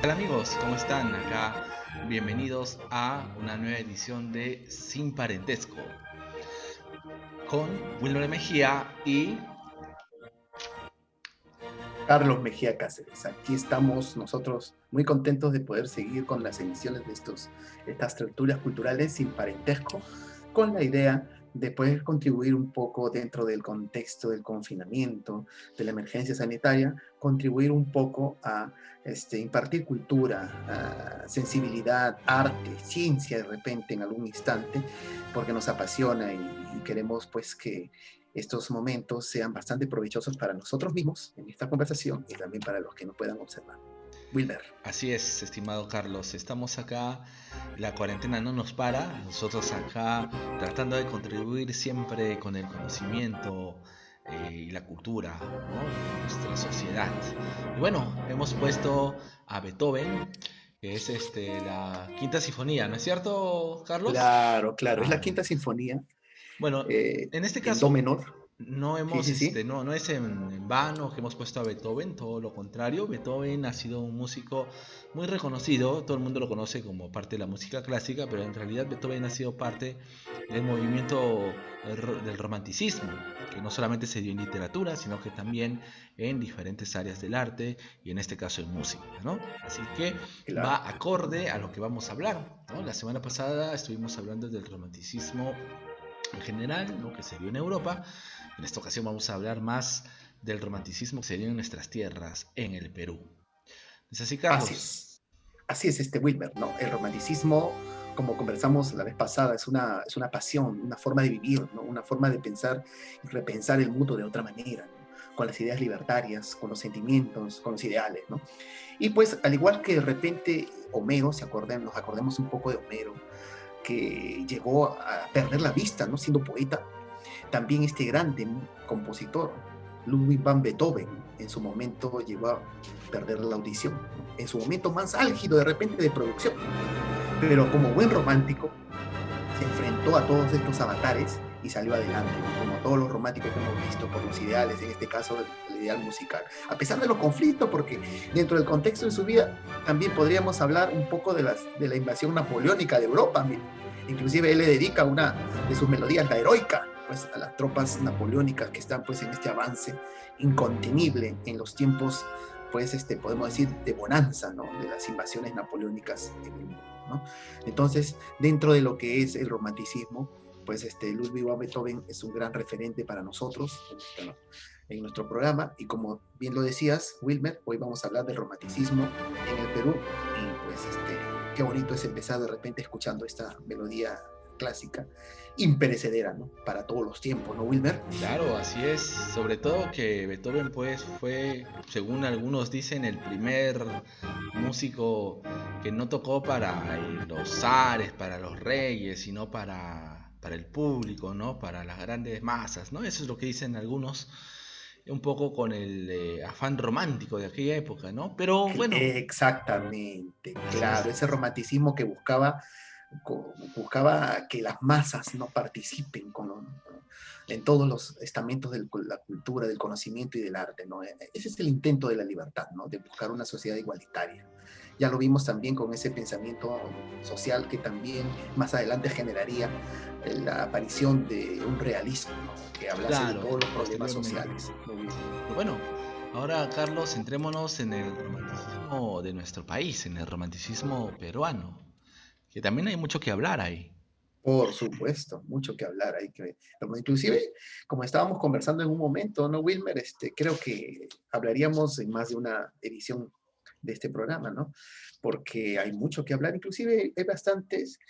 Hola amigos, ¿cómo están? Acá, bienvenidos a una nueva edición de Sin Parentesco con Wilmer Mejía y... Carlos Mejía Cáceres. Aquí estamos nosotros muy contentos de poder seguir con las emisiones de estas tertulias culturales sin parentesco, con la idea de poder contribuir un poco dentro del contexto del confinamiento, de la emergencia sanitaria, contribuir un poco a impartir cultura, sensibilidad, arte, ciencia de repente en algún instante, porque nos apasiona y queremos pues que estos momentos sean bastante provechosos para nosotros mismos en esta conversación y también para los que nos puedan observar. Wilmer. Así es, estimado Carlos, estamos acá, la cuarentena no nos para, nosotros acá tratando de contribuir siempre con el conocimiento y la cultura, ¿no? De nuestra sociedad. Y bueno, hemos puesto a Beethoven, que es la quinta sinfonía, ¿no es cierto, Carlos? Claro, claro. Es la Ah, quinta sinfonía bueno, en este en do caso menor. no Sí, hemos, sí, sí. no es en vano que hemos puesto a Beethoven, todo lo contrario. Beethoven ha sido un músico muy reconocido, todo el mundo lo conoce como parte de la música clásica, pero en realidad Beethoven ha sido parte del movimiento del romanticismo, que no solamente se dio en literatura, sino que también en diferentes áreas del arte y en este caso en música, ¿no? Así que Claro. va acorde a lo que vamos a hablar, ¿no? La semana pasada estuvimos hablando del romanticismo en general, ¿no? Que se dio en Europa. En esta ocasión vamos a hablar más del romanticismo que se dio en nuestras tierras, en el Perú. ¿Es así, Así Carlos? es. Así es Wilmer, ¿no? El romanticismo, como conversamos la vez pasada, es una pasión, una forma de vivir, ¿no? Una forma de pensar y repensar el mundo de otra manera, ¿no? Con las ideas libertarias, con los sentimientos, con los ideales, ¿no? Y pues, al igual que de repente Homero, nos acordemos un poco de Homero, que llegó a perder la vista, ¿no? Siendo poeta, también este grande compositor, Ludwig van Beethoven, en su momento llegó a perder la audición, ¿no? En su momento más álgido de repente de producción, pero como buen romántico se enfrentó a todos estos avatares y salió adelante, ¿no? Como todos los románticos que hemos visto por los ideales, en este caso el ideal musical. A pesar de los conflictos, porque dentro del contexto de su vida también podríamos hablar un poco de la invasión napoleónica de Europa. Inclusive él le dedica una de sus melodías, la heroica, pues a las tropas napoleónicas que están pues en este avance incontenible en los tiempos, pues podemos decir de bonanza, ¿no? De las invasiones napoleónicas en el mundo, ¿no? Entonces, dentro de lo que es el romanticismo, pues Ludwig van Beethoven es un gran referente para nosotros en nuestro programa, y como bien lo decías, Wilmer, hoy vamos a hablar del romanticismo en el Perú, y pues qué bonito es empezar de repente escuchando esta melodía clásica imperecedera, ¿no? Para todos los tiempos, ¿no, Wilmer? Claro, así es. Sobre todo que Beethoven pues fue, según algunos dicen, el primer músico que no tocó para los zares, para los reyes, sino para el público, ¿no? Para las grandes masas, ¿no? Eso es lo que dicen algunos, un poco con el afán romántico de aquella época, ¿no? Pero bueno, Exactamente, así es. claro, ese romanticismo que buscaba que las masas no participen en todos los estamentos de la cultura, del conocimiento y del arte, ¿no? Ese es el intento de la libertad, ¿no? De buscar una sociedad igualitaria. Ya lo vimos también con ese pensamiento social que también más adelante generaría la aparición de un realismo, ¿no? Que hablase de Claro, todos los problemas posteriormente. sociales. Muy bien. Pero bueno, ahora Carlos, centrémonos en el romanticismo de nuestro país, en el romanticismo peruano, que también hay mucho que hablar ahí. Por supuesto, mucho que hablar. Pero inclusive, como estábamos conversando en un momento, ¿no, Wilmer? Creo que hablaríamos en más de una edición de este programa, ¿no? Porque hay mucho que hablar. Inclusive hay bastantes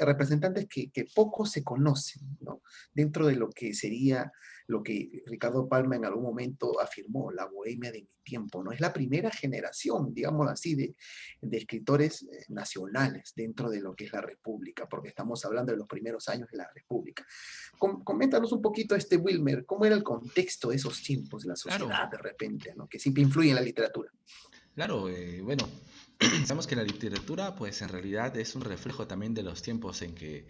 representantes que poco se conocen, ¿no? Dentro de lo que sería lo que Ricardo Palma en algún momento afirmó, la bohemia de mi tiempo, ¿no? Es la primera generación, digamos así, de escritores nacionales dentro de lo que es la República, porque estamos hablando de los primeros años de la República. Coméntanos un poquito, Wilmer, cómo era el contexto de esos tiempos, de la Claro, sociedad de repente, ¿no? Que siempre influye en la literatura. claro, bueno, sabemos que la literatura, pues en realidad es un reflejo también de los tiempos en que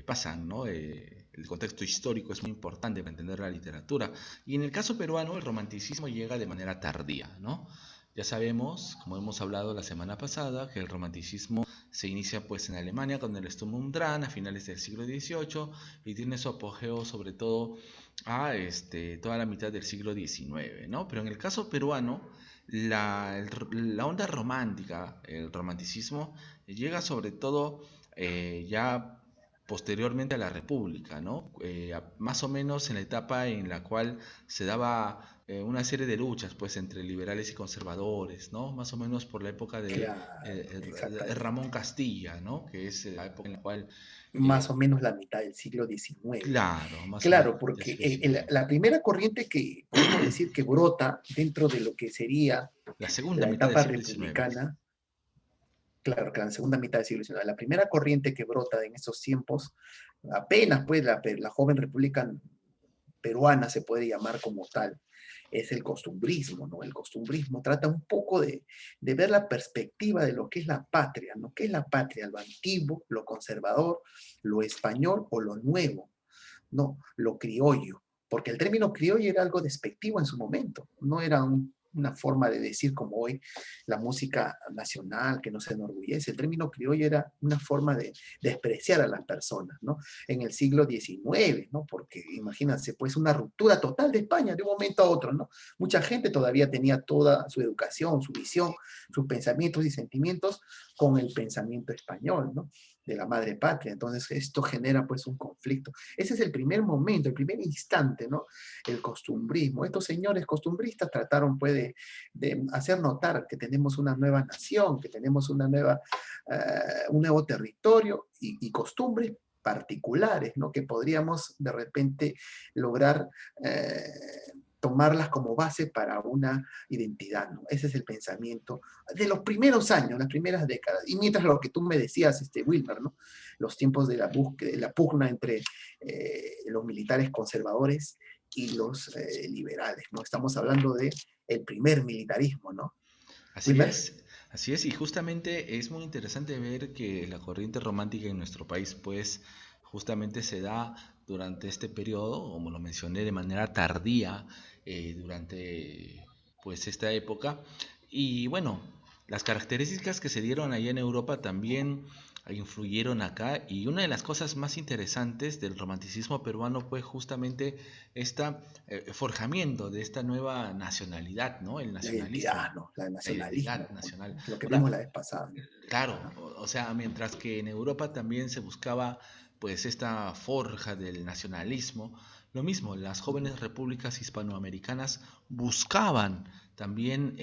pasan, ¿no? El contexto histórico es muy importante para entender la literatura. Y en el caso peruano, el romanticismo llega de manera tardía, ¿no? Ya sabemos, como hemos hablado la semana pasada, que el romanticismo se inicia pues en Alemania con el Sturm und Drang a finales del siglo XVIII y tiene su apogeo sobre todo a toda la mitad del siglo XIX, ¿no? Pero en el caso peruano, la onda romántica, el romanticismo, llega sobre todo ya posteriormente a la República, ¿no? Más o menos en la etapa en la cual se daba una serie de luchas, pues, entre liberales y conservadores, ¿no? Más o menos por la época de Claro, Ramón exactamente. Castilla, ¿no? Que es la época en la cual, Más o menos la mitad del siglo XIX. claro, más o menos Claro, del porque siglo XIX. la primera corriente que podemos decir que brota dentro de lo que sería La segunda la mitad del etapa siglo XIX. republicana. Claro, que la segunda mitad del siglo XIX. La primera corriente que brota en estos tiempos, apenas pues la joven república peruana se puede llamar como tal, es el costumbrismo, ¿no? El costumbrismo trata un poco de ver la perspectiva de lo que es la patria, ¿no? ¿Qué es la patria? Lo antiguo, lo conservador, lo español o lo nuevo, no, lo criollo, porque el término criollo era algo despectivo en su momento, no era una forma de decir como hoy la música nacional que no se enorgullece. El término criollo era una forma de despreciar a las personas, ¿no? En el siglo XIX, ¿no? Porque imagínense, pues una ruptura total de España de un momento a otro, ¿no? Mucha gente todavía tenía toda su educación, su visión, sus pensamientos y sentimientos con el pensamiento español, ¿no? De la madre patria. Entonces esto genera pues un conflicto. Ese es el primer momento, el primer instante, ¿no? El costumbrismo. Estos señores costumbristas trataron pues de hacer notar que tenemos una nueva nación, que tenemos un nuevo territorio y costumbres particulares, ¿no? Que podríamos de repente lograr tomarlas como base para una identidad, ¿no? Ese es el pensamiento de los primeros años, las primeras décadas. Y mientras lo que tú me decías, Wilmer, ¿no? Los tiempos de la búsqueda, la pugna entre los militares conservadores y los liberales, ¿no? Estamos hablando de el primer militarismo, ¿no? Así Wilmer. es, así es, y justamente es muy interesante ver que la corriente romántica en nuestro país, pues, justamente se da durante este periodo, como lo mencioné, de manera tardía, durante, pues, esta época. Y bueno, las características que se dieron allá en Europa también influyeron acá, y una de las cosas más interesantes del romanticismo peruano fue justamente este forjamiento de esta nueva nacionalidad, ¿no? El La nacionalismo, identidad, ¿no? La la identidad nacionalismo, nacional. lo que vimos Ahora, la vez pasada, ¿no? claro, Ajá. o sea, mientras que en Europa también se buscaba pues esta forja del nacionalismo, lo mismo, las jóvenes repúblicas hispanoamericanas buscaban también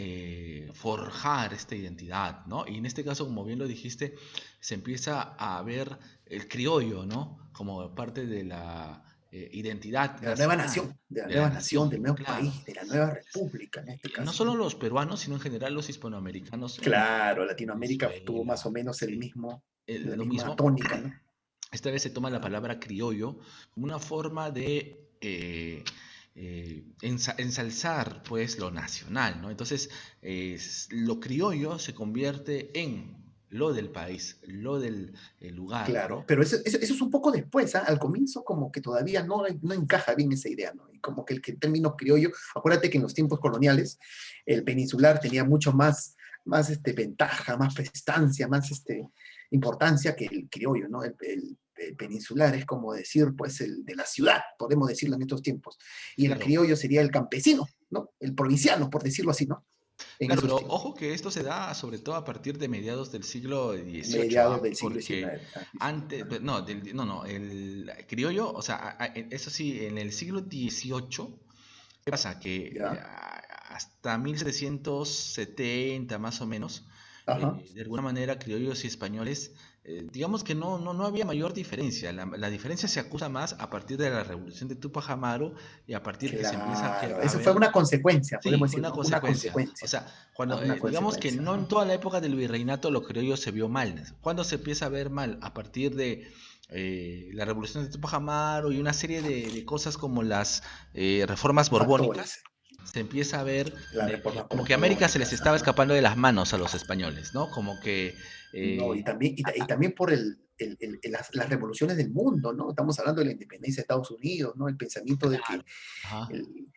forjar esta identidad, ¿no? Y en este caso, como bien lo dijiste, se empieza a ver el criollo, ¿no? Como parte de la identidad De la nueva nacional, nación, de la de la nueva nación, del nación, nuevo claro. país, de la nueva república en este No caso, solo ¿no? los peruanos, sino en general los hispanoamericanos, bueno, Claro, Latinoamérica tuvo más o Venezuela, menos sí, la lo misma mismo. tónica, ¿no? Esta vez se toma la Ajá. palabra criollo como una forma de ensalzar pues lo nacional, ¿no? Entonces, lo criollo se convierte en lo del país, lo del lugar, Claro, ¿no? pero eso es un poco después, ¿ah? Al comienzo como que todavía no encaja bien esa idea, ¿no? Y como que el término criollo, acuérdate que en los tiempos coloniales el peninsular tenía mucho más ventaja, más prestancia, más importancia que el criollo, ¿no? El peninsular es como decir, pues, el de la ciudad, podemos decirlo en estos tiempos, y el Claro, criollo sería el campesino, ¿no? El provinciano, por decirlo así, ¿no? En claro, esos pero tiempos, ojo que esto se da sobre todo a partir de mediados del siglo XVIII, mediados ¿ah? del siglo Porque XIX. antes, no, no, el criollo, o sea, eso sí, en el siglo XVIII, ¿qué pasa? Que ¿Ya? hasta 1770 más o menos, Ajá, de alguna manera criollos y españoles, digamos que no había mayor diferencia. La diferencia se acusa más a partir de la revolución de Tupac Amaru y a partir que se empieza claro. a Eso fue ver. una consecuencia, Sí, podemos fue decir, una ¿no? Una consecuencia. O consecuencia, sea, cuando una digamos que consecuencia. no en Ajá. toda la época del virreinato lo criollo se vio mal. ¿Cuándo se empieza a ver mal? A partir de la revolución de Tupac Amaru y una serie de cosas como las reformas borbónicas. Factores, Se empieza a ver la de que reforma como que América se les borbónicas, estaba ajá. escapando de las manos a los españoles, ¿no? Como que No, y también por las revoluciones del mundo, ¿no? Estamos hablando de la independencia de Estados Unidos, ¿no? El pensamiento de que claro, ajá,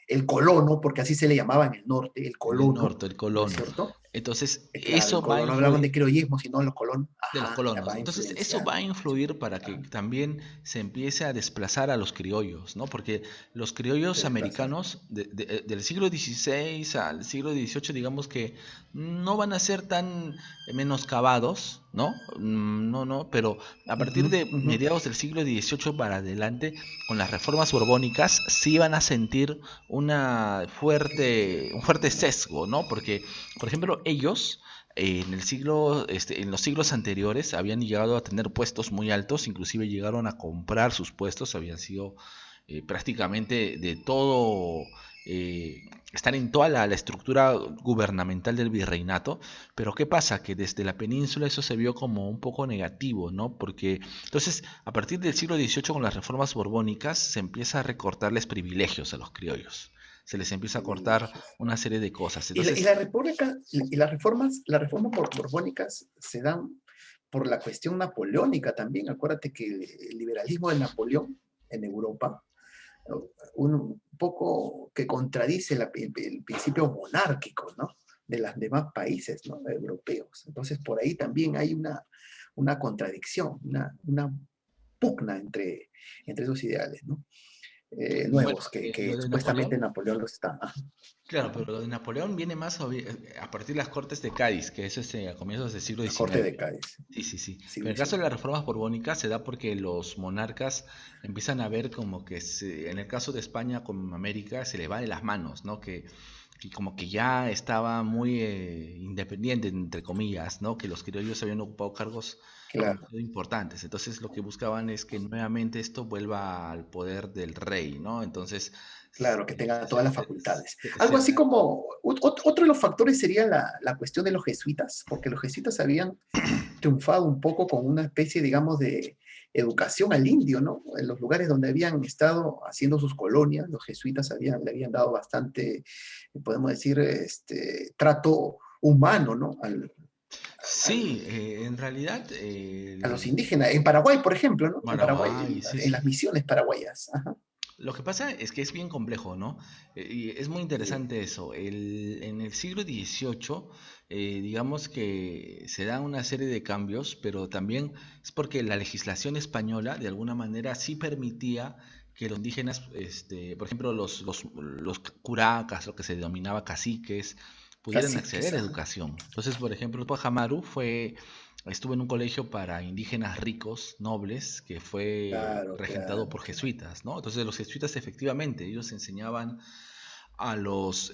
el colono, porque así se le llamaba en el norte, el en el colono, norte, el ¿no es colono. cierto? Entonces, Claro, el eso va a colono hablaban influir. de criollismo, sino los colonos, De los ajá, va colonos. a Entonces eso influenciar va a mucho. influir para que Ajá, también se empiece a desplazar a los criollos, ¿no? Porque los criollos se desplazan. americanos del siglo XVI al siglo XVIII, digamos que no van a ser tan menoscabados, ¿no? No, no, pero a Ujú, partir de ujú. mediados del siglo XVIII para adelante, con las reformas borbónicas, sí van a sentir un fuerte sesgo, ¿no? Porque, por ejemplo, ellos en los siglos anteriores habían llegado a tener puestos muy altos, inclusive llegaron a comprar sus puestos, habían sido prácticamente de todo, estar en toda la estructura gubernamental del virreinato, pero ¿qué pasa? Que desde la península eso se vio como un poco negativo, ¿no? Porque entonces a partir del siglo XVIII con las reformas borbónicas se empieza a recortarles privilegios a los criollos, se les empieza a cortar Privilegios. una serie de cosas. Y Entonces, la república, y las reformas borbónicas se dan por la cuestión napoleónica también. Acuérdate que el liberalismo de Napoleón en Europa, un poco que contradice el principio monárquico, ¿no? De los demás países, ¿no? Europeos. Entonces, por ahí también hay una contradicción, una pugna entre esos ideales, ¿no? bueno, Nuevos que lo de supuestamente Napoleón. Napoleón los está. Claro, pero lo de Napoleón viene más a partir de las Cortes de Cádiz, que eso es a comienzos del siglo La Corte de XIX. Cádiz, Sí, sí, sí. Pero siglo el caso de XIX. las reformas borbónicas se da porque los monarcas empiezan a ver como que en el caso de España con América se le va de las manos, ¿no? Que como que ya estaba muy independiente, entre comillas, ¿no? Que los criollos habían ocupado cargos Claro, demasiado importantes. Entonces lo que buscaban es que nuevamente esto vuelva al poder del rey, ¿no? Entonces claro, que tenga todas las facultades. Algo se así da. como, otro de los factores sería la cuestión de los jesuitas, porque los jesuitas habían triunfado un poco con una especie, digamos, de educación al indio, ¿no? En los lugares donde habían estado haciendo sus colonias, los jesuitas le habían dado bastante, podemos decir, trato humano, ¿no? Sí, en realidad, A los indígenas. En Paraguay, por ejemplo, ¿no? En Paraguay, Paraguay, sí, en las sí. misiones paraguayas. Ajá. Lo que pasa es que es bien complejo, ¿no? Y es muy Sí, interesante eso. En el siglo XVIII, digamos que se dan una serie de cambios, pero también es porque la legislación española, de alguna manera, sí permitía que los indígenas, por ejemplo, los curacas, lo que se denominaba caciques, pudieran acceder caciques, a ajá. educación. Entonces, por ejemplo, Tupac Amaru estuvo en un colegio para indígenas ricos, nobles, que fue Claro, regentado claro, por claro. jesuitas, ¿no? Entonces los jesuitas efectivamente, ellos enseñaban a los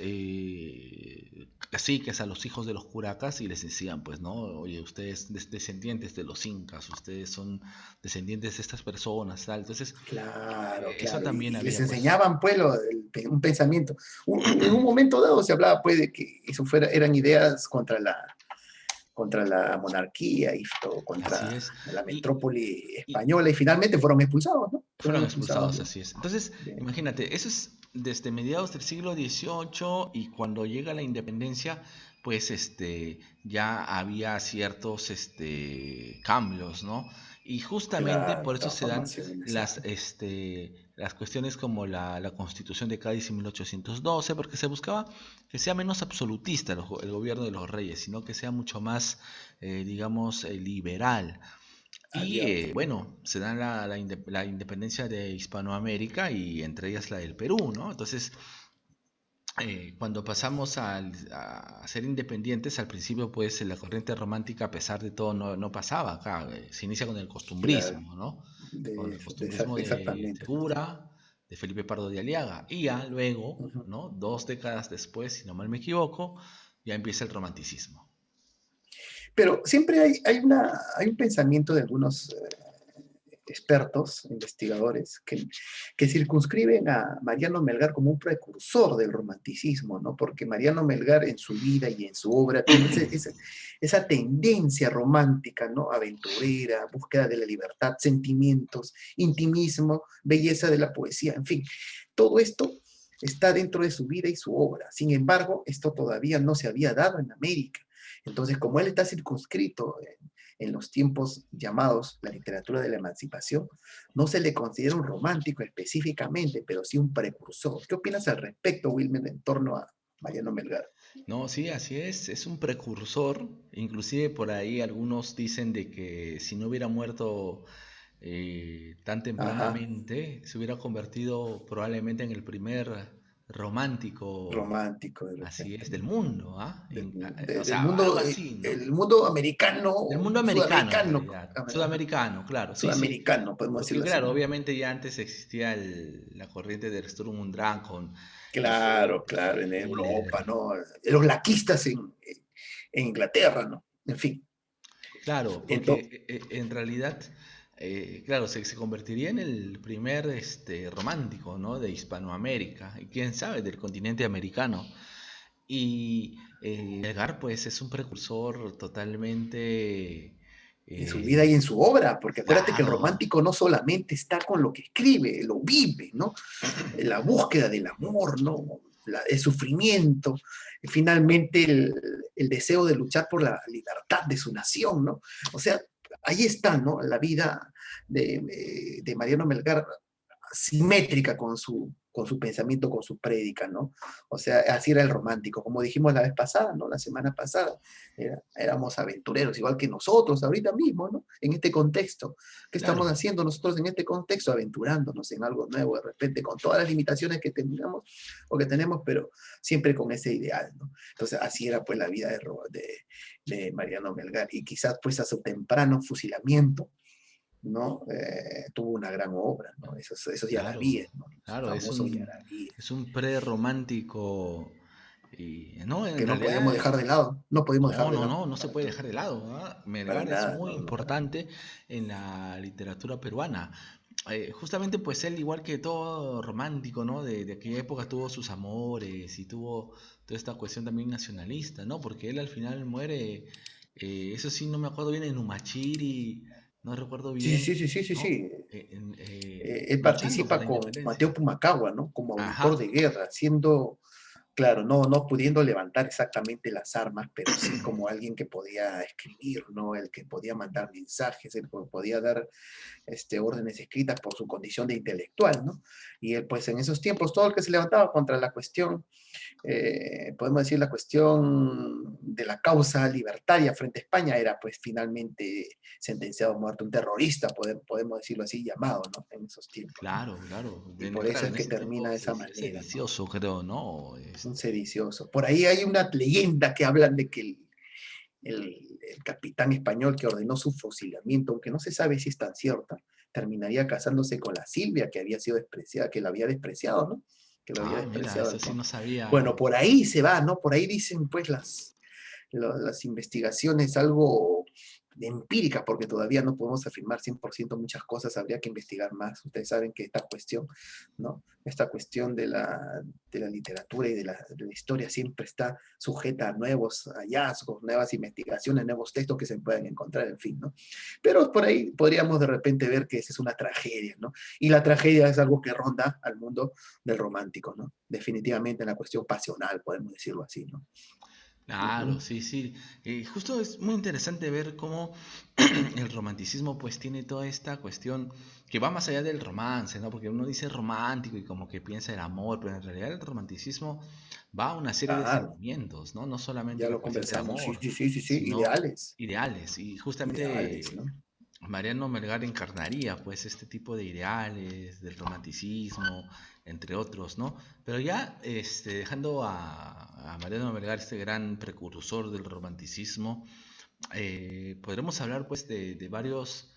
caciques, a los hijos de los curacas y les decían, pues, ¿no? Oye, ustedes descendientes de los incas, ustedes son descendientes de estas personas, tal. Entonces, Claro, eso claro. también Y les había, pues, enseñaban, pues, un pensamiento. En un momento dado se hablaba, pues, de que eran ideas contra la monarquía y todo, así contra es. la Y, metrópoli y, española, y finalmente fueron expulsados, ¿no? Fueron Fueron expulsados expulsados, de, así es. Entonces, de- imagínate, eso es desde mediados del siglo XVIII y cuando llega la independencia, pues ya había ciertos cambios, ¿no? Y justamente claro, por eso se dan transformación en esa las área. las cuestiones como la Constitución de Cádiz en 1812, porque se buscaba que sea menos absolutista el gobierno de los reyes, sino que sea mucho más, digamos, liberal. Y Abierto. bueno, se da la independencia de Hispanoamérica y entre ellas la del Perú, ¿no? Entonces, cuando pasamos a ser independientes, al principio pues la corriente romántica a pesar de todo no pasaba acá, se inicia con el Claro, costumbrismo, ¿no? Con el eso, costumbrismo de exactamente. Segura, de Felipe Pardo de Aliaga, y ya luego, Ujú. ¿no? 2 décadas después, si no mal me equivoco, ya empieza el romanticismo. Pero siempre hay un pensamiento de algunos expertos, investigadores, que circunscriben a Mariano Melgar como un precursor del romanticismo, ¿no? Porque Mariano Melgar en su vida y en su obra tiene esa tendencia romántica, ¿no? Aventurera, búsqueda de la libertad, sentimientos, intimismo, belleza de la poesía, en fin, todo esto está dentro de su vida y su obra. Sin embargo, esto todavía no se había dado en América. Entonces, como él está circunscrito en los tiempos llamados la literatura de la emancipación, no se le considera un romántico específicamente, pero sí un precursor. ¿Qué opinas al respecto, Wilmer, en torno a Mariano Melgar? No, sí, así es un precursor, inclusive por ahí algunos dicen de que si no hubiera muerto tan Ajá, tempranamente, se hubiera convertido probablemente en el primer romántico, romántico de así es, repente, del ¿no? mundo, ¿ah? O Del sea, algo mundo, así, ¿no? el mundo americano, Del mundo americano en sudamericano, realidad, ajá, sudamericano, claro, sí, sí, sudamericano, podemos porque decirlo así, claro, ¿no? obviamente ya antes existía la corriente del Sturm und Drang con Claro, claro, en Europa, Hitler. ¿no? Los laquistas en Inglaterra, ¿no? En fin, Claro, entonces, porque en realidad, claro, se convertiría en el primer romántico, ¿no? De Hispanoamérica, y quién sabe, del continente americano. Y Edgar, pues, es un precursor totalmente, en su vida eh, y en su obra, porque acuérdate que el claro, romántico no solamente está con lo que escribe, lo vive, ¿no? La búsqueda del amor, ¿no? El sufrimiento, y finalmente el deseo de luchar por la libertad de su nación, ¿no? O sea, ahí está, ¿no? La vida de Mariano Melgar simétrica con su pensamiento, con su prédica, ¿no? O sea, así era el romántico, como dijimos la vez pasada, ¿no? La semana pasada, éramos aventureros, igual que nosotros ahorita mismo, ¿no? En este contexto. ¿Qué estamos claro, haciendo nosotros en este contexto? Aventurándonos en algo nuevo, de repente, con todas las limitaciones que tengamos o que tenemos, pero siempre con ese ideal, ¿no? Entonces, así era pues la vida de Mariano Melgar, y quizás pues a su temprano fusilamiento, ¿no? Tuvo una gran obra, ¿no? Esos claro, yarabíes, ¿no? Los claro, famosos yarabíes, es un pre-romántico, y no, en que no realidad podíamos dejar de lado, no podemos dejar de lado, no se para puede nada, dejar de lado, ¿ah? para Melgar es nada, muy no, no, para nada. importante en la literatura peruana. Justamente pues él, igual que todo romántico, ¿no? De aquella época tuvo sus amores y tuvo toda esta cuestión también nacionalista, ¿no? Porque él al final muere, eso sí, no me acuerdo bien, en Humachiri, no recuerdo Sí, bien, sí, sí, sí, sí, ¿no? sí. Él Luchando por participa la con independencia. Mateo Pumacagua, ¿no? Como auditor Ajá, de guerra, siendo, claro, no pudiendo levantar exactamente las armas, pero sí como alguien que podía escribir, ¿no? El que podía mandar mensajes, el que podía dar órdenes escritas por su condición de intelectual, ¿no? Y él, pues en esos tiempos, todo el que se levantaba contra la cuestión, podemos decir, la cuestión de la causa libertaria frente a España era pues finalmente sentenciado a muerte, un terrorista, podemos decirlo así, llamado, ¿no? En esos tiempos, ¿no? claro, claro. Y por eso Claro, es en que ese termina tiempo de se esa decía manera, ¿no? sedicioso, creo, ¿no? Un sedicioso. Por ahí hay una leyenda que hablan de que el capitán español que ordenó su fusilamiento, aunque no se sabe si es tan cierta, terminaría casándose con la Silvia, que había sido despreciada, que la había despreciado, ¿no? Que lo había Ah, mira, despreciado eso al sí no pobre. sabía. Bueno, por ahí se va, ¿no? Por ahí dicen pues las investigaciones algo empíricas, porque todavía no podemos afirmar 100% muchas cosas, habría que investigar más. Ustedes saben que esta cuestión, ¿no? Esta cuestión de la literatura y de la historia siempre está sujeta a nuevos hallazgos, nuevas investigaciones, nuevos textos que se pueden encontrar, en fin, ¿no? Pero por ahí podríamos de repente ver que esa es una tragedia, ¿no? Y la tragedia es algo que ronda al mundo del romántico, ¿no? Definitivamente en la cuestión pasional, podemos decirlo así, ¿no? Claro, sí, sí. Justo es muy interesante ver cómo el romanticismo pues tiene toda esta cuestión que va más allá del romance, ¿no? Porque uno dice romántico y como que piensa el amor, pero en realidad el romanticismo va a una serie de Claro, sentimientos, ¿no? No solamente ya la lo cuestión del conversamos. Sí, amor, sí, sí, sí, sí, sino ideales, ideales. Y ideales, justamente ¿no? Mariano Melgar encarnaría pues este tipo de ideales del romanticismo, entre otros, ¿no? Pero ya dejando a Mariano Melgar, este gran precursor del romanticismo, podremos hablar pues de varios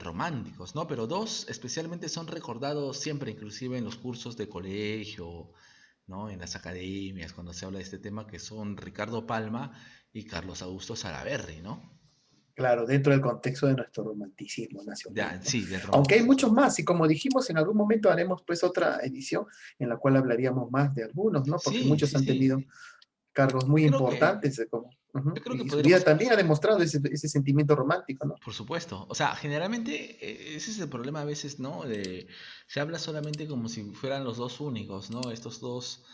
románticos, ¿no? Pero dos especialmente son recordados siempre, inclusive en los cursos de colegio, ¿no? En las academias, cuando se habla de este tema, que son Ricardo Palma y Carlos Augusto Salaverry, ¿no? Claro, dentro del contexto de nuestro romanticismo nacional, ¿no? Sí, del Aunque hay romanticismo. muchos más, y como dijimos, en algún momento haremos pues otra edición en la cual hablaríamos más de algunos, ¿no? Porque Sí, muchos sí, han sí. tenido cargos muy Yo creo que, importantes, yo creo que y su vida podríamos, también ha demostrado ese sentimiento romántico, ¿no? por supuesto, o sea, generalmente ese es el problema a veces, ¿no? Se habla solamente como si fueran los dos únicos, ¿no? Estos dos,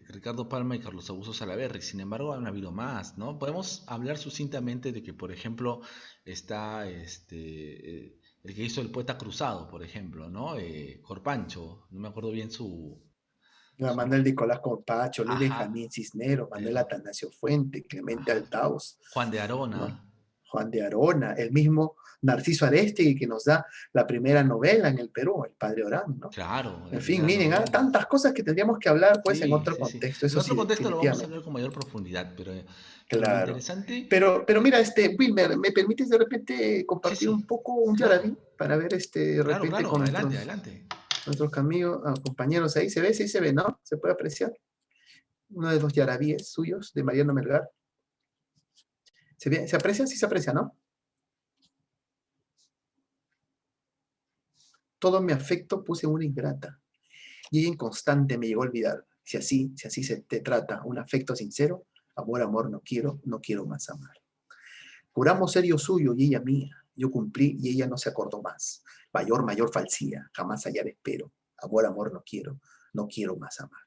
Ricardo Palma y Carlos Augusto Salaverry. Sin embargo, han habido más, ¿no? Podemos hablar sucintamente de que, por ejemplo, está el que hizo el poeta cruzado, por ejemplo, ¿no? Corpancho, no me acuerdo bien su, Manuel Nicolás Corpacho, Luis ajá, Benjamín Cisneros, Manuel eso, Atanasio Fuente, Clemente ajá. Altaos, Juan de ¿no? Arona, Juan de Arona, el mismo Narciso Arestegui que nos da la primera novela en el Perú, El Padre Orán, ¿no? claro, la En fin, primera miren, novela. tantas cosas que tendríamos que hablar pues en Sí, otro sí, sí. contexto, En eso otro sí, contexto lo vamos a definitivamente. hablar con mayor profundidad, pero lo Claro. interesante, Pero mira, Wilmer, ¿me permites de repente sí, compartir sí, un poco un claro, Yaraví para ver de claro, repente claro, con adelante, adelante. nuestros compañeros ahí? ¿Se ve? Sí, se ve, ¿no? ¿Se puede apreciar? Uno de los Yarabíes suyos de Mariano Melgar. ¿Se ve? ¿Se aprecia? Sí se aprecia, ¿no? Todo mi afecto puse en una ingrata, y ella inconstante me llegó a olvidar. Si así se te trata, un afecto sincero, amor, amor, no quiero más amar. Juramos ser yo suyo y ella mía. Yo cumplí y ella no se acordó más. Mayor falsía, jamás hallar espero. Amor, amor, no quiero más amar.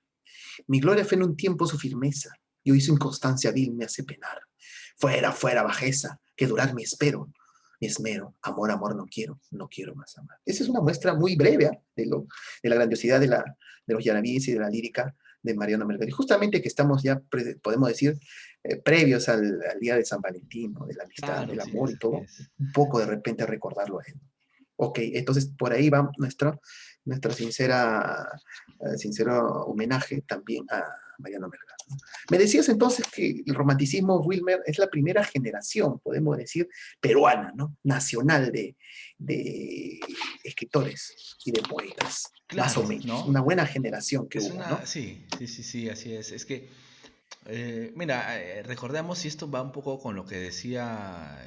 Mi gloria fue en un tiempo su firmeza, y hoy su inconstancia vil me hace penar. Fuera, fuera, bajeza, que durar mi espero. Mi esmero, amor, amor, no quiero más amar. Esa es una muestra muy breve de la grandiosidad de los yanabíes y de la lírica de Mariano Melgar. Y justamente que estamos ya, podemos decir, previos al día de San Valentín, ¿no? De la amistad, Claro, del así amor es, y así todo, es. un poco de repente recordarlo a él. Ok, entonces por ahí va nuestra sincero homenaje también a Mariano Melgar. Me decías entonces que el romanticismo, Wilmer, es la primera generación, podemos decir, peruana, ¿no? Nacional de escritores y de poetas, más o Claro, menos. Una ¿no? buena generación que Es hubo, una, ¿no? sí, sí, sí, sí, así es. Es que, mira, recordemos, y esto va un poco con lo que decía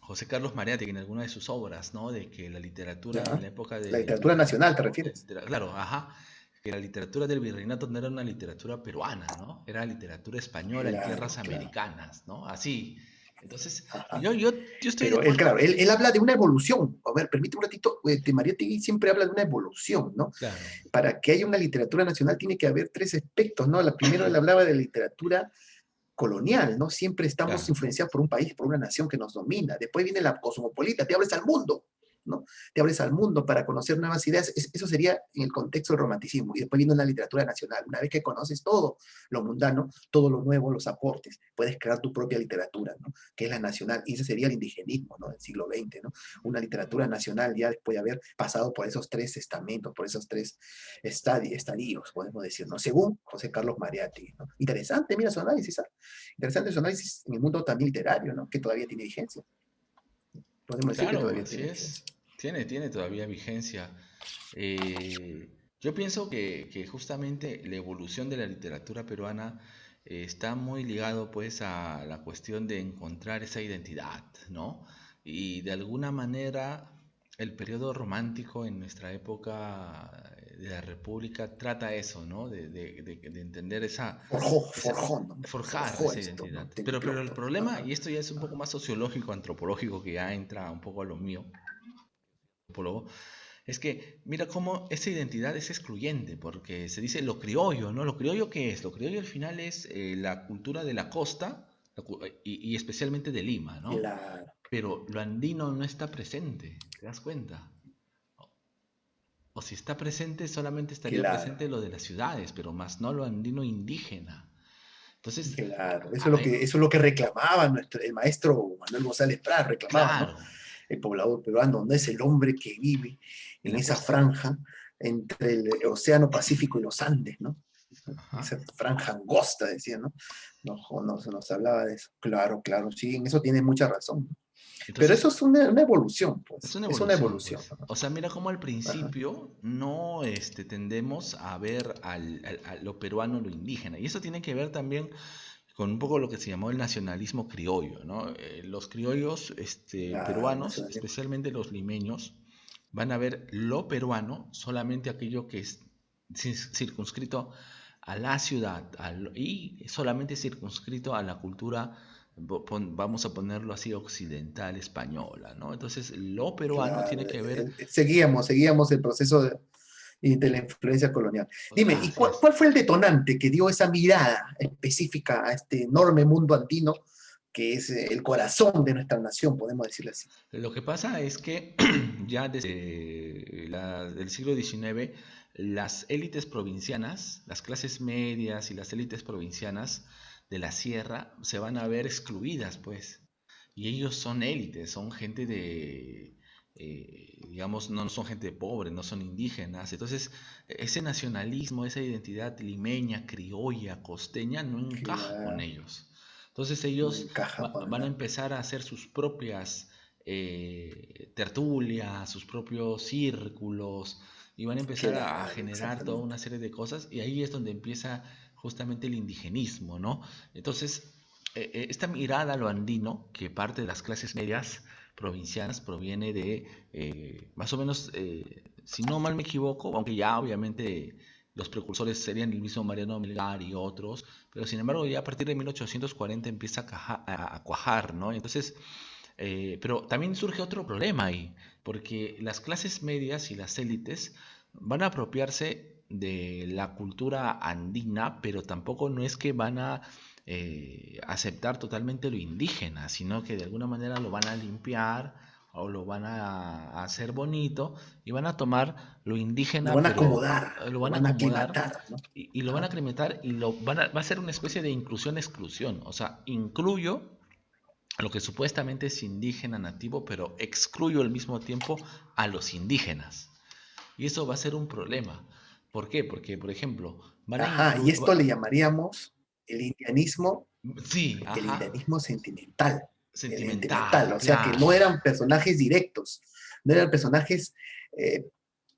José Carlos Mariátegui en alguna de sus obras, ¿no? De que la literatura en ¿Ya? la época La del literatura nacional, ¿te virreinato, refieres? claro, ajá, que la literatura del virreinato no era una literatura peruana, ¿no? Era literatura española en tierras Claro, claro. americanas, ¿no? Así. Entonces, Ajá. yo estoy de Pero él, acuerdo. claro, él habla de una evolución. A ver, permíteme un ratito, de Mariátegui siempre habla de una evolución, ¿no? Claro, Para que haya una literatura nacional tiene que haber tres aspectos, ¿no? La primero él hablaba de literatura colonial, ¿no? Siempre estamos claro. influenciados por un país, por una nación que nos domina. Después viene la cosmopolita, te abres al mundo, ¿no? Te abres al mundo para conocer nuevas ideas. Eso sería en el contexto del romanticismo. Y después viene la literatura nacional. Una vez que conoces todo lo mundano, todo lo nuevo, los aportes, puedes crear tu propia literatura, ¿no? Que es la nacional. Y ese sería el indigenismo, ¿no? Del siglo XX, ¿no? Una literatura nacional ya después de haber pasado por esos tres estamentos, por esos tres estadios, podemos decir, ¿no? Según José Carlos Mariátegui, ¿no? Interesante, mira su análisis, ¿sabes? Interesante su análisis en el mundo también literario, ¿no? Que todavía tiene vigencia. Podemos decir que Claro, todavía así tiene es. vigencia. Tiene todavía vigencia. Yo pienso que justamente la evolución de la literatura peruana está muy ligado pues a la cuestión de encontrar esa identidad, ¿no? Y de alguna manera el periodo romántico en nuestra época de la República trata eso, ¿no? De entender esa, Forjó, ¿no? forjar Forjó esa esto, identidad. ¿no? Pero Templó el todo. problema, Ajá, y esto ya es un poco ajá. más sociológico, antropológico, que ya entra un poco a lo mío, antropólogo, Es que mira cómo esa identidad es excluyente, porque se dice lo criollo, ¿no? ¿Lo criollo qué es? Lo criollo al final es la cultura de la costa y especialmente de Lima, ¿no? Claro, Pero lo andino no está presente, ¿te das cuenta? O si está presente, solamente estaría claro, presente lo de las ciudades, pero más no lo andino indígena. Entonces, claro. a mí, Eso es lo que reclamaba el maestro Manuel González Prat, reclamaba, ¿no? claro, El poblador peruano no es el hombre que vive en en la esa costa. franja entre el Océano Pacífico y los Andes, ¿no? Ajá. Esa franja angosta, decía, ¿no? No, se nos hablaba de eso. Claro, claro, sí, en eso tiene mucha razón. Pero eso Entonces, es una evolución, es pues, una es una evolución, evolución, pues. ¿no? O sea, mira cómo al Ajá, principio no tendemos a ver a lo peruano, lo indígena. Y eso tiene que ver también con un poco lo que se llamó el nacionalismo criollo, ¿no? Los criollos claro, peruanos, nacionalismo. especialmente los limeños, van a ver lo peruano solamente aquello que es circunscrito a la ciudad y solamente circunscrito a la cultura, vamos a ponerlo así, occidental española, ¿no? Entonces, lo peruano Claro, tiene que ver, seguíamos el proceso de la influencia colonial. Dime, ¿y así es. cuál fue el detonante que dio esa mirada específica a este enorme mundo andino que es el corazón de nuestra nación, podemos decirlo así? Lo que pasa es que ya desde el siglo XIX, las élites provincianas, las clases medias y las élites provincianas de la sierra se van a ver excluidas, pues. Y ellos son élites, son gente digamos, no son gente pobre, no son indígenas. Entonces, ese nacionalismo, esa identidad limeña, criolla, costeña, no encaja con Claro, ellos. Entonces no ellos encaja para van a nada. empezar a hacer sus propias tertulias, sus propios círculos, y van a empezar a Claro, generar toda una exactamente. serie de cosas, y ahí es donde empieza justamente el indigenismo, ¿no? Entonces, esta mirada a lo andino, que parte de las clases medias provincianas, proviene de, más o menos, si no mal me equivoco, aunque ya obviamente los precursores serían el mismo Mariano Melgar y otros, pero sin embargo ya a partir de 1840 empieza a cuajar, ¿no? Entonces, pero también surge otro problema ahí, porque las clases medias y las élites van a apropiarse de la cultura andina, pero tampoco no es que van a aceptar totalmente lo indígena, sino que de alguna manera lo van a limpiar o lo van a hacer bonito y van a tomar lo Lo indígena, van a pero acomodar, lo lo van a van a acomodar aclimatar, ¿no? y lo van a Ajá. aclimatar y va a ser una especie de inclusión-exclusión. O sea, incluyo lo que supuestamente es indígena nativo, pero excluyo al mismo tiempo a los indígenas. Y eso va a ser un problema. ¿Por qué? Porque, por ejemplo, van a Ajá, y incluir... esto le llamaríamos el indianismo, Sí, el ajá, indianismo sentimental, sentimental, o sea que no claro. eran personajes directos, no eran personajes eh,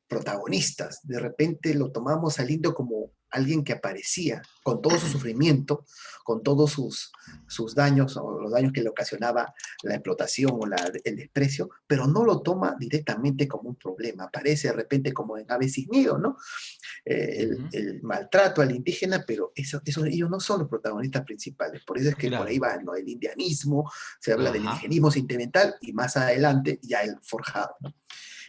protagonistas. De repente lo tomamos al indio como alguien que aparecía con todo su sufrimiento, con todos sus daños o los daños que le ocasionaba la explotación o el desprecio, pero no lo toma directamente como un problema. Aparece de repente como en Ave Cisnido, ¿no? Ujú, El maltrato al indígena, pero ellos no son los protagonistas principales. Por eso es que por ahí claro. va, ¿no? El indianismo, se habla del Ajá, indigenismo sentimental y más adelante ya el forjado, ¿no?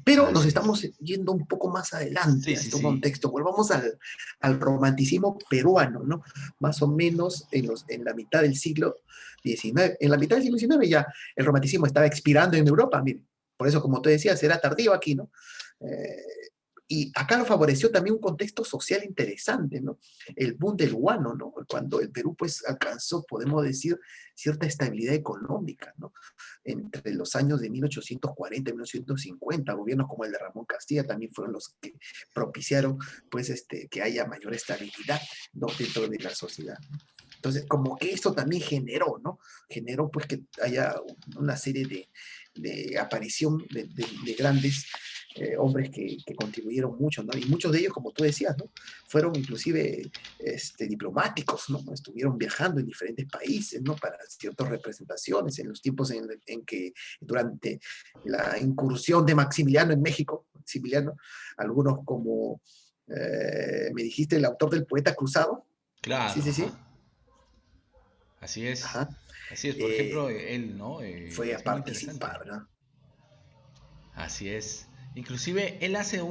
Pero nos así es. estamos yendo un poco más Sí, adelante a sí, este sí. contexto. Volvamos al romanticismo peruano, ¿no? Más o menos en la mitad del siglo XIX. En la mitad del siglo XIX ya el romanticismo estaba expirando en Europa, miren. Por eso, como tú decías, era tardío aquí, ¿no? Y acá lo favoreció también un contexto social interesante, ¿no? El boom del guano, ¿no? Cuando el Perú, pues, alcanzó, podemos decir, cierta estabilidad económica, ¿no? Entre los años de 1840 y 1850, gobiernos como el de Ramón Castilla también fueron los que propiciaron, pues, que haya mayor estabilidad, ¿no? Dentro de la sociedad. Entonces, como que esto también generó, ¿no? Generó, pues, que haya una serie de aparición de grandes hombres que contribuyeron mucho, ¿no? Y muchos de ellos, como tú decías, ¿no? Fueron inclusive diplomáticos, ¿no? Estuvieron viajando en diferentes países, ¿no? Para ciertas representaciones en los tiempos en que durante la incursión de Maximiliano en México, Maximiliano, algunos como, me dijiste, el autor del Poeta Cruzado, sí, Claro, sí, ajá. sí, Así es. ajá, Así es. Por eh, ejemplo, él, ¿no? fue a Es muy interesante. participar, ¿no? Así es. Inclusive él hace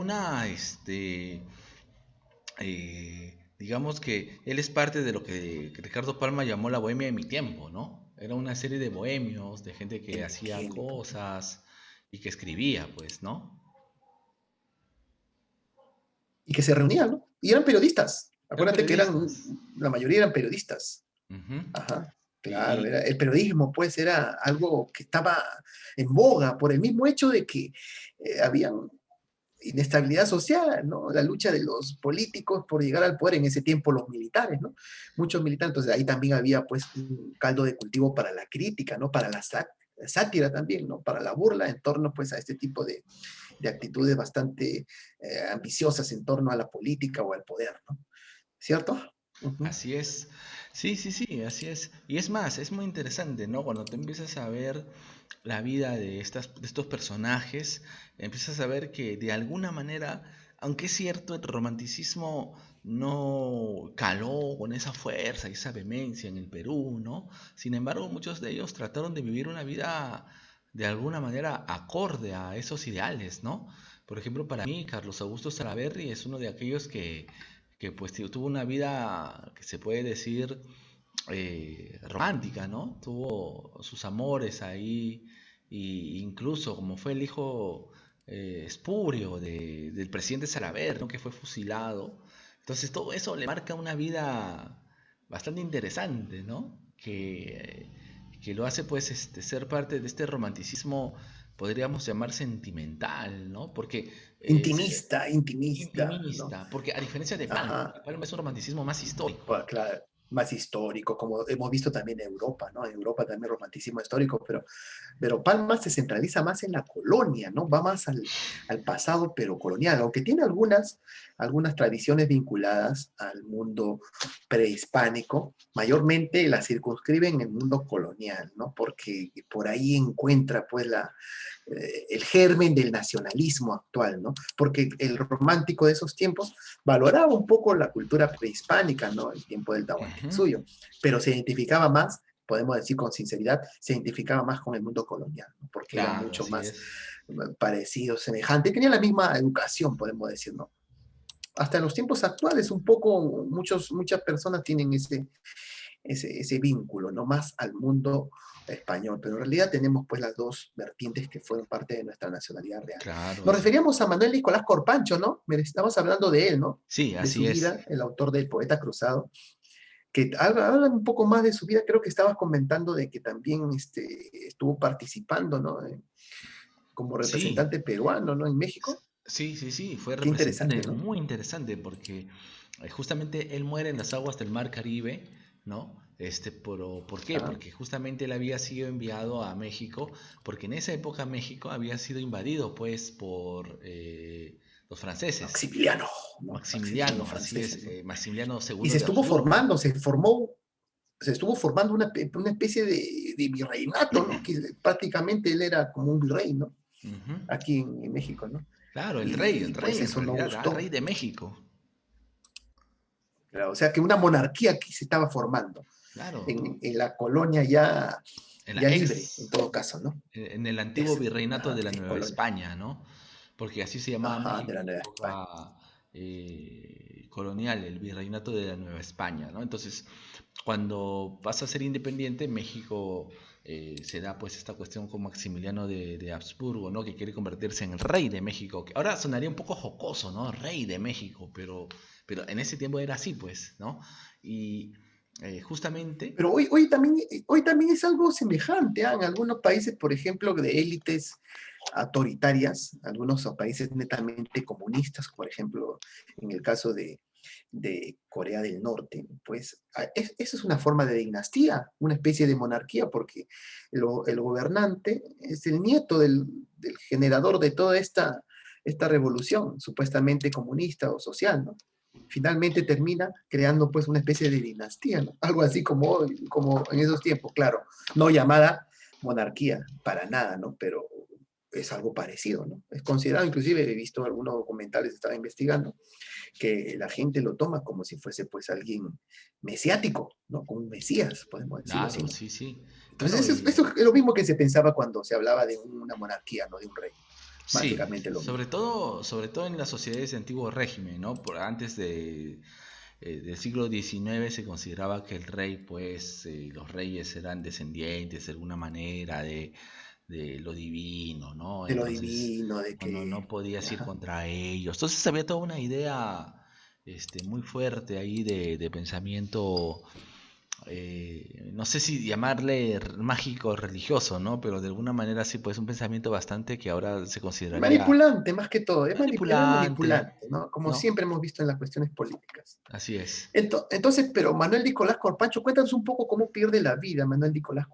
digamos que él es parte de lo que Ricardo Palma llamó la bohemia de mi tiempo, ¿no? Era una serie de bohemios, de gente De que mi hacía tiempo. cosas y que escribía, pues, ¿no? Y que se reunían, ¿no? Y eran periodistas. Eran Acuérdate que periodistas. la mayoría eran periodistas. Ujú. Ajá, claro, Y, el periodismo pues era algo que estaba en boga por el mismo hecho de que había inestabilidad social, ¿no? La lucha de los políticos por llegar al poder, en ese tiempo los militares, ¿no? Muchos militares, entonces ahí también había pues un caldo de cultivo para la crítica, ¿no? Para la sátira también, ¿no? Para la burla en torno pues a este tipo de actitudes bastante ambiciosas en torno a la política o al poder, ¿no? ¿Cierto? Ujú. Así es. Sí, sí, sí, así es. Y es más, es muy interesante, ¿no? Cuando te empiezas a ver la vida de estos personajes, empiezas a ver que de alguna manera, aunque es cierto, el romanticismo no caló con esa fuerza y esa vehemencia en el Perú, ¿no? Sin embargo, muchos de ellos trataron de vivir una vida de alguna manera acorde a esos ideales, ¿no? Por ejemplo, para mí, Carlos Augusto Salaverry es uno de aquellos que pues tuvo una vida que se puede decir romántica, ¿no? Tuvo sus amores ahí, y incluso como fue el hijo espurio del presidente Salaverry, ¿no? Que fue fusilado. Entonces todo eso le marca una vida bastante interesante, ¿no? Que lo hace pues ser parte de este romanticismo, podríamos llamar sentimental, ¿no? Porque Intimista, intimista, ¿no? intimista, porque a diferencia de Palma, Ajá. Palma es un romanticismo más histórico. Claro, más histórico, como hemos visto también en Europa, ¿no? En Europa también romanticismo histórico, pero Palma se centraliza más en la colonia, ¿no? Va más al pasado, pero colonial, aunque tiene algunas tradiciones vinculadas al mundo prehispánico, mayormente la circunscribe en el mundo colonial, ¿no? Porque por ahí encuentra, pues, el germen del nacionalismo actual, ¿no? Porque el romántico de esos tiempos valoraba un poco la cultura prehispánica, ¿no? El tiempo del Ujú. Tahuantinsuyo, pero se identificaba más, podemos decir con sinceridad, se identificaba más con el mundo colonial, ¿no? Porque era Claro, mucho así más es. parecido, semejante, tenía la misma educación, podemos decir, ¿no? Hasta en los tiempos actuales, un poco, muchas personas tienen ese vínculo, ¿no? Más al mundo español, pero en realidad tenemos pues las dos vertientes que fueron parte de nuestra nacionalidad real. Claro, Nos referíamos a Manuel Nicolás Corpancho, ¿no? Estamos hablando de él, ¿no? sí, De su así es. vida, el autor del Poeta Cruzado, que habla un poco más de su vida, creo que estabas comentando de que también estuvo participando, ¿no? Como Sí, representante peruano, ¿no? En México. sí, sí, sí, fue Qué representante interesante, ¿no? muy interesante porque justamente él muere en las aguas del mar Caribe, ¿no? ¿Por qué? Ah, Porque justamente él había sido enviado a México, porque en esa época México había sido invadido pues por los franceses. Maximiliano, ¿no? Maximiliano Maximiliano, los así es, franceses, ¿no? Maximiliano Y segundo se de estuvo Habsburgo. formando, se estuvo formando una especie de virreinato, ¿no? Que prácticamente él era como un virrey, ¿no? Ujú. Aquí en México, ¿no? Claro, Y el pues rey en eso no realidad, el rey gustó. de México. Claro, o sea que una monarquía aquí se estaba formando Claro, en la colonia ya, en la ya libre, en ex, todo caso, ¿no? en el antiguo Es, virreinato ajá, de la ex Nueva colonia. España, ¿no? Porque así se llamaba Ajá, de México la en la Nueva España. época colonial, el virreinato de la Nueva España, ¿no? Entonces, cuando pasa a ser independiente, México se da pues esta cuestión con Maximiliano de Habsburgo, ¿no? Que quiere convertirse en el rey de México, que ahora sonaría un poco jocoso, ¿no? Rey de México, pero en ese tiempo era así, pues, ¿no? Y justamente, Pero hoy también es algo semejante, ¿ah? En algunos países, por ejemplo, de élites autoritarias, algunos países netamente comunistas, por ejemplo, en el caso de Corea del Norte, pues eso es una forma de dinastía, una especie de monarquía, porque el gobernante es el nieto del generador de toda esta revolución, supuestamente comunista o social, ¿no? Finalmente termina creando pues una especie de dinastía, ¿no? Algo así como en esos tiempos, claro, no llamada monarquía para nada, ¿no? Pero es algo parecido, ¿no? Es considerado, inclusive he visto algunos documentales, estaba investigando, que la gente lo toma como si fuese pues alguien mesiático, ¿no? Como un mesías, podemos decirlo así, claro, ¿no? sí, sí. Entonces Bueno, eso es lo mismo que se pensaba cuando se hablaba de una monarquía, ¿no? De un rey. Sí, básicamente lo mismo. sobre todo en las sociedades de antiguo régimen, ¿no? Antes del siglo XIX se consideraba que el rey, pues, los reyes eran descendientes de alguna manera de lo divino, ¿no? De lo Entonces, divino, de no que... podías ir Ajá. contra ellos. Entonces había toda una idea, muy fuerte ahí de pensamiento, no sé si llamarle mágico religioso, ¿no? Pero de alguna manera sí, pues un pensamiento bastante que ahora se consideraría Manipulante, más que todo, era manipulante, manipulante, ¿no? Como ¿no? siempre hemos visto en las cuestiones políticas. Así es. Entonces, pero Manuel Nicolás Corpancho, cuéntanos un poco cómo pierde la vida Manuel Nicolás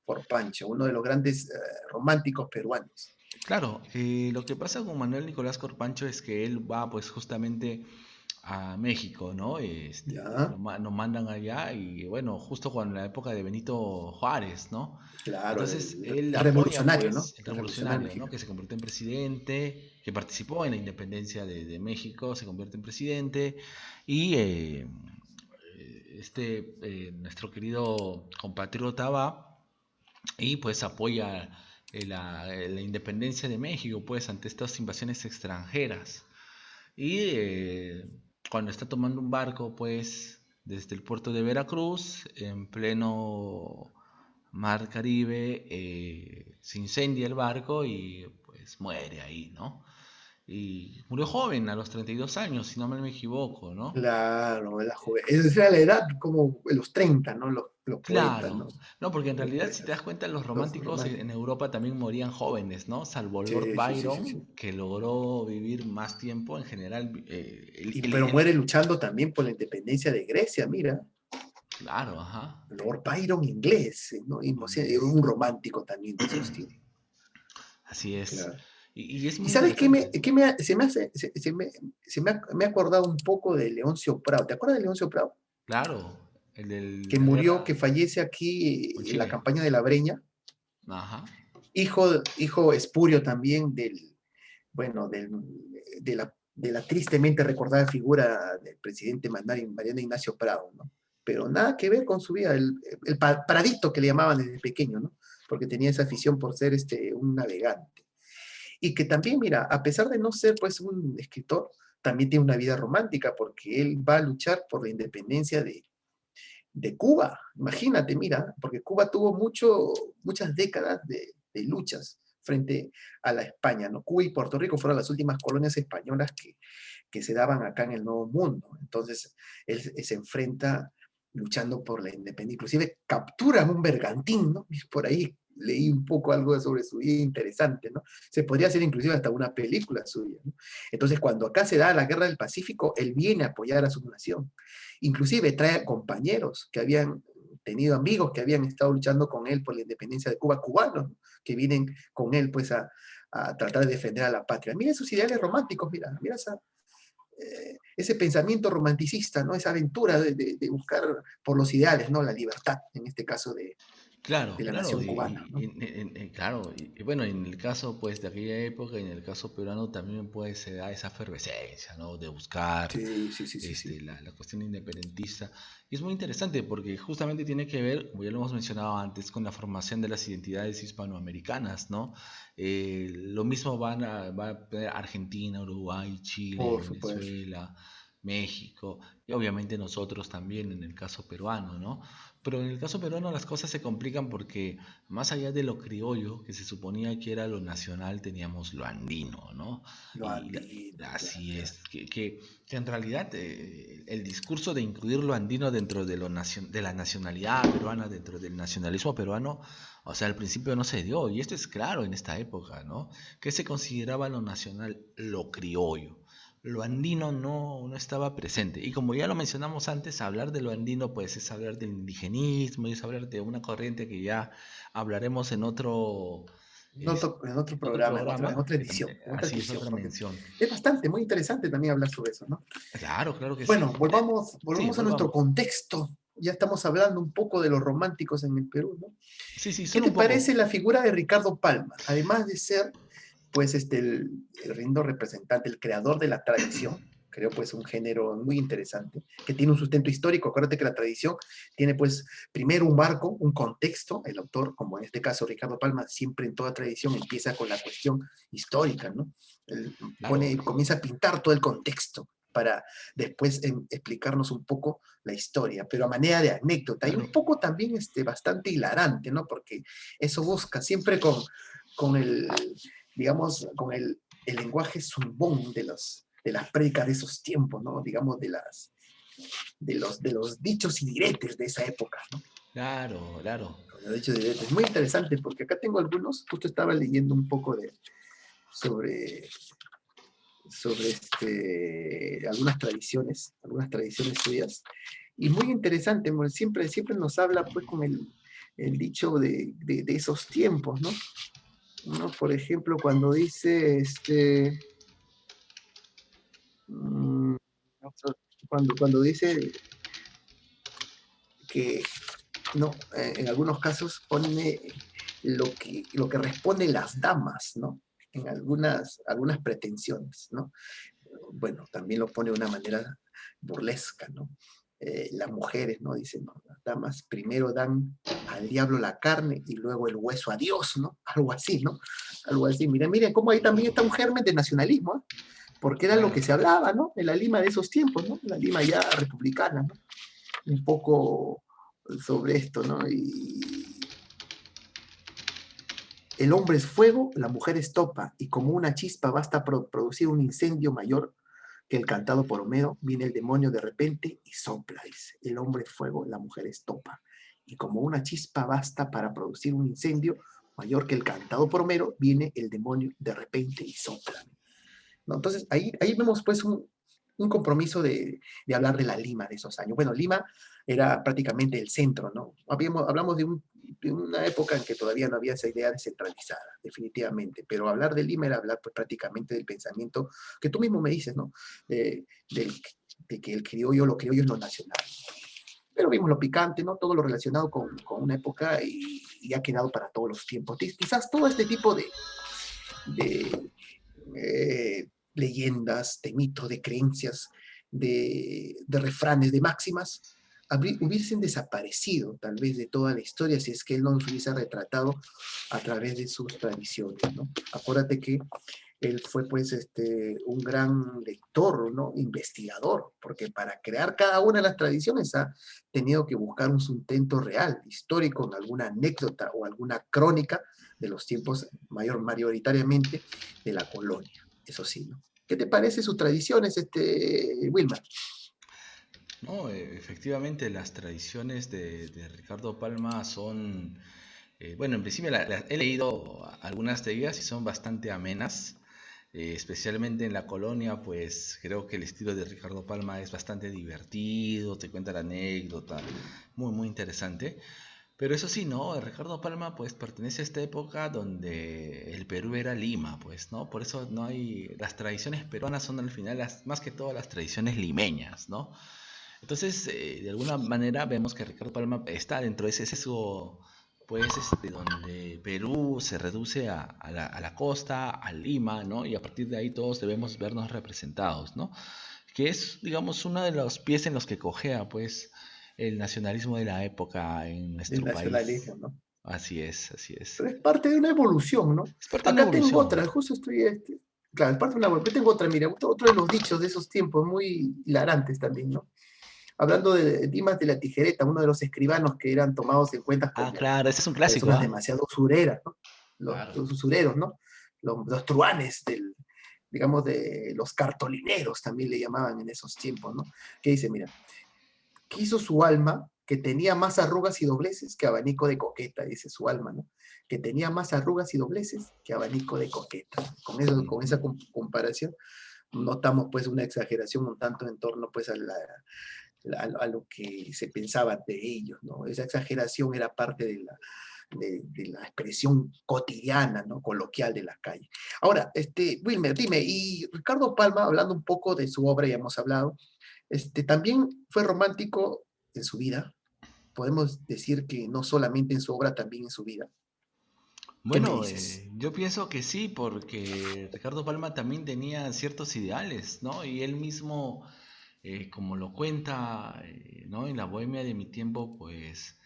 Corpancho, uno de los grandes románticos peruanos. Claro, lo que pasa con Manuel Nicolás Corpancho es que él va pues justamente a México, ¿no? ¿Ya? Nos mandan allá y bueno, justo con la época de Benito Juárez, ¿no? Claro, Entonces él el apoya revolucionario, ¿no? pues el El revolucionario revolucionario, ¿no? mexicano. Que se convirtió en presidente, que participó en la independencia de México, se convierte en presidente y nuestro querido compatriota va y pues apoya la independencia de México pues ante estas invasiones extranjeras y cuando está tomando un barco pues desde el puerto de Veracruz en pleno mar Caribe, se incendia el barco y pues muere ahí, ¿no? Y murió joven, a los 32 años, si no me equivoco, ¿no? Claro, esa era la edad como los 30, ¿no? Los poetas, Claro, ¿no? no, porque en Los realidad si te das poetas, cuenta los los románticos en románticos. Europa también morían jóvenes, ¿no? Salvo Lord Sí, sí, sí, sí, sí. Byron, que logró vivir más tiempo en general. Pero muere luchando también por la independencia de Grecia, mira. Claro, ajá, Lord Byron inglés, ¿no? Y, o sea, inglés, un romántico también de ese estilo. así es. Claro. Y es ¿Y muy sabes qué interesante, ¿no? se me hace, me ha acordado un poco de Leoncio Prado? ¿Te acuerdas de Leoncio Prado? Claro, Que la murió, guerra que fallece con aquí en la Chile, campaña de la Breña, ajá, hijo espurio también bueno, de la tristemente recordada figura del presidente Mariano Ignacio Prado, ¿no? Pero nada que ver con su vida, Pradito que le llamaban desde pequeño, ¿no? Porque tenía esa afición por ser un navegante. Y que también, mira, a pesar de no ser pues un escritor, también tiene una vida romántica porque él va a luchar por la independencia de Cuba. Imagínate, mira, porque Cuba tuvo muchas décadas de luchas frente a la España, ¿no? Cuba y Puerto Rico fueron las últimas colonias españolas que se daban acá en el Nuevo Mundo. Entonces, él se enfrenta luchando por la independencia. Inclusive capturan un bergantín, ¿no? Y por ahí leí un poco algo sobre su vida interesante, ¿no? Se podría hacer inclusive hasta una película suya, ¿no? Entonces, cuando acá se da la Guerra del Pacífico, él viene a apoyar a su nación. Inclusive trae a compañeros que habían tenido amigos que habían estado luchando con él por la independencia de Cuba, cubanos, ¿no? Que vienen con él pues a tratar de defender a la patria. Mira esos ideales románticos, mira ese pensamiento romanticista, ¿no? Esa aventura de buscar por los ideales, ¿no? La libertad, en este caso claro, de la claro, nación cubana, ¿no? claro, y bueno, en el caso pues de aquella época, en el caso peruano también pues se da esa efervescencia, ¿no? De buscar Sí, sí, sí, sí, sí. la cuestión independentista. Y es muy interesante porque justamente tiene que ver, como ya lo hemos mencionado antes, con la formación de las identidades hispanoamericanas, ¿no? Lo mismo va a tener Argentina, Uruguay, Chile, Por supuesto. Venezuela, México, y obviamente nosotros también en el caso peruano, ¿no? Pero en el caso peruano las cosas se complican porque más allá de lo criollo, que se suponía que era lo nacional, teníamos lo andino, ¿no? Lo Y andino, claro, así claro. es, que en realidad el discurso de incluir lo andino dentro de la nacionalidad peruana, dentro del nacionalismo peruano, o sea, al principio no se dio, y esto es claro en esta época, ¿no? Que se consideraba lo nacional lo criollo. Lo andino no estaba presente. Y como ya lo mencionamos antes, hablar de lo andino pues es hablar del indigenismo, y es hablar de una corriente que ya hablaremos En otro otro programa, en programa, otra edición, en otra así es edición, otra porque mención. es bastante, muy interesante también hablar sobre eso, ¿no? Claro, claro que sí. Bueno, Sí, volvamos a nuestro volvamos. contexto. Ya estamos hablando un poco de los románticos en el Perú, ¿no? Sí, sí, ¿Qué solo te un poco. parece la figura de Ricardo Palma? Además de ser, pues, el lindo representante, el creador de la tradición. Creó pues un género muy interesante, que tiene un sustento histórico. Acuérdate que la tradición tiene pues primero un marco, un contexto. El autor, como en este caso Ricardo Palma, siempre en toda tradición empieza con la cuestión histórica, ¿no? Él Claro, comienza a pintar todo el contexto para después explicarnos un poco la historia, pero a manera de anécdota y claro. un poco también bastante hilarante, ¿no? Porque eso busca siempre con el, digamos, con el lenguaje zumbón de las prédicas de esos tiempos, ¿no? Digamos, de los dichos y diretes de esa época, ¿no? Claro, claro. Los dichos y diretes. Muy interesante, porque acá tengo algunos, justo estaba leyendo un poco sobre, sobre algunas tradiciones suyas, y muy interesante, porque siempre nos habla pues con el dicho de esos tiempos, ¿no? ¿No? Por ejemplo, cuando dice, mm, cuando dice que no, en algunos casos pone lo que responden las damas, ¿no? En algunas pretensiones, ¿no? Bueno, también lo pone de una manera burlesca, ¿no? Las mujeres, ¿no? Dicen, no, las damas primero dan al diablo la carne y luego el hueso a Dios, ¿no? Algo así, ¿no? Algo así. Miren cómo ahí también está un germen de nacionalismo, ¿eh? Porque era lo Claro. que se hablaba, ¿no? En la Lima de esos tiempos, ¿no? La Lima ya republicana, ¿no? Un poco sobre esto, ¿no? Y el hombre es fuego, la mujer es topa, y como una chispa basta producir un incendio mayor que el cantado por Homero, viene el demonio de repente y sopla, dice. El hombre es fuego, la mujer es topa, y como una chispa basta para producir un incendio mayor que el cantado por Homero, viene el demonio de repente y sopla, ¿no? Entonces, ahí vemos pues un compromiso de hablar de la Lima de esos años. Bueno, Lima era prácticamente el centro, ¿no? Hablamos de una época en que todavía no había esa idea descentralizada, definitivamente, pero hablar de Lima era hablar pues prácticamente del pensamiento que tú mismo me dices, ¿no? De, del- de que el criollo, lo criollo es lo nacional. Pero vimos lo picante, ¿no? Todo lo relacionado con una época y ha quedado para todos los tiempos. Quizás todo este tipo de leyendas, de mitos, de creencias, de refranes, de máximas, hubiesen desaparecido tal vez de toda la historia si es que él no nos hubiese retratado a través de sus tradiciones, ¿no? Acuérdate que él fue pues un gran lector, ¿no? Investigador, porque para crear cada una de las tradiciones ha tenido que buscar un sustento real, histórico, en alguna anécdota o alguna crónica de los tiempos mayoritariamente de la colonia, eso sí, ¿no? ¿Qué te parece sus tradiciones, Wilmar? No, efectivamente las tradiciones de Ricardo Palma son, bueno, en principio he leído algunas de ellas y son bastante amenas, especialmente en la colonia, pues creo que el estilo de Ricardo Palma es bastante divertido, te cuenta la anécdota, muy, muy interesante. Pero eso sí, ¿no? Ricardo Palma pues pertenece a esta época donde el Perú era Lima, pues, ¿no? Por eso no hay, las tradiciones peruanas son al final más que todo las tradiciones limeñas, ¿no? Entonces, de alguna manera vemos que Ricardo Palma está dentro de ese sesgo, pues, donde Perú se reduce a la costa, a Lima, ¿no? Y a partir de ahí todos debemos vernos representados, ¿no? Que es, digamos, uno de los pies en los que cojea, pues, el nacionalismo de la época en Del nuestro país. nacionalismo, ¿no? Así es, así es. Pero es parte de una evolución, ¿no? Es parte de una Acá tengo evolución. otra, justo estoy, claro, es parte de una evolución. Tengo otra, mira, otro de los dichos de esos tiempos, muy hilarantes también, ¿no? Hablando de Dimas de la Tijereta, uno de los escribanos que eran tomados en cuenta Ah, como claro, ese es un clásico, personas ¿ah? demasiado usureras, ¿no? Claro. Los usureros, ¿no? Los truanes digamos, de los cartolineros también le llamaban en esos tiempos, ¿no? Que dice, mira, quiso su alma que tenía más arrugas y dobleces que abanico de coqueta, dice su alma, ¿no? Que tenía más arrugas y dobleces que abanico de coqueta. Con esa Ujú. comparación, notamos pues una exageración un tanto en torno pues a lo que se pensaba de ellos, ¿no? Esa exageración era parte de la expresión cotidiana, ¿no? Coloquial de la calle. Ahora, Wilmer, dime, y Ricardo Palma, hablando un poco de su obra, ya hemos hablado, también fue romántico en su vida. Podemos decir que no solamente en su obra, también en su vida. ¿Qué me Bueno, dices? yo pienso que sí, porque Ricardo Palma también tenía ciertos ideales, ¿no? Y él mismo, como lo cuenta, ¿no? En La Bohemia de mi tiempo, pues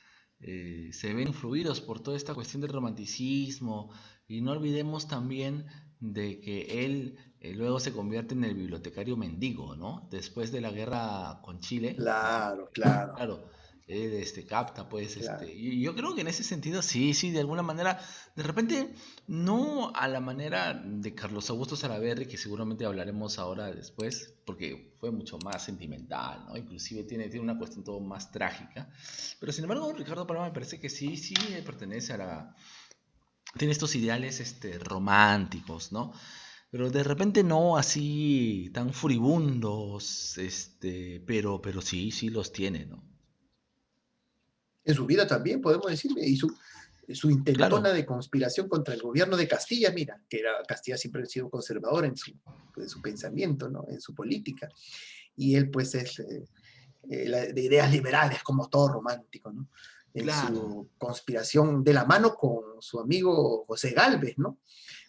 se ven influidos por toda esta cuestión del romanticismo. Y no olvidemos también de que él luego se convierte en el bibliotecario mendigo, ¿no? Después de la guerra con Chile, Claro, claro, claro, él capta, pues, claro. y yo creo que en ese sentido sí, sí, de alguna manera, de repente, no a la manera de Carlos Augusto Salaverry, que seguramente hablaremos ahora después, porque fue mucho más sentimental, ¿no? Inclusive tiene una cuestión todo más trágica, pero sin embargo, Ricardo Palma me parece que sí, sí pertenece a la... Tiene estos ideales románticos, ¿no? Pero de repente no así tan furibundos, pero sí, sí los tiene, ¿no? En su vida también, podemos decir, y su Claro, intentona de conspiración contra el gobierno de Castilla, mira, que Castilla siempre ha sido conservador en su pensamiento, ¿no? En su política. Y él pues es de ideas liberales, como todo romántico, ¿no? En claro. su conspiración de la mano con su amigo José Gálvez, ¿no?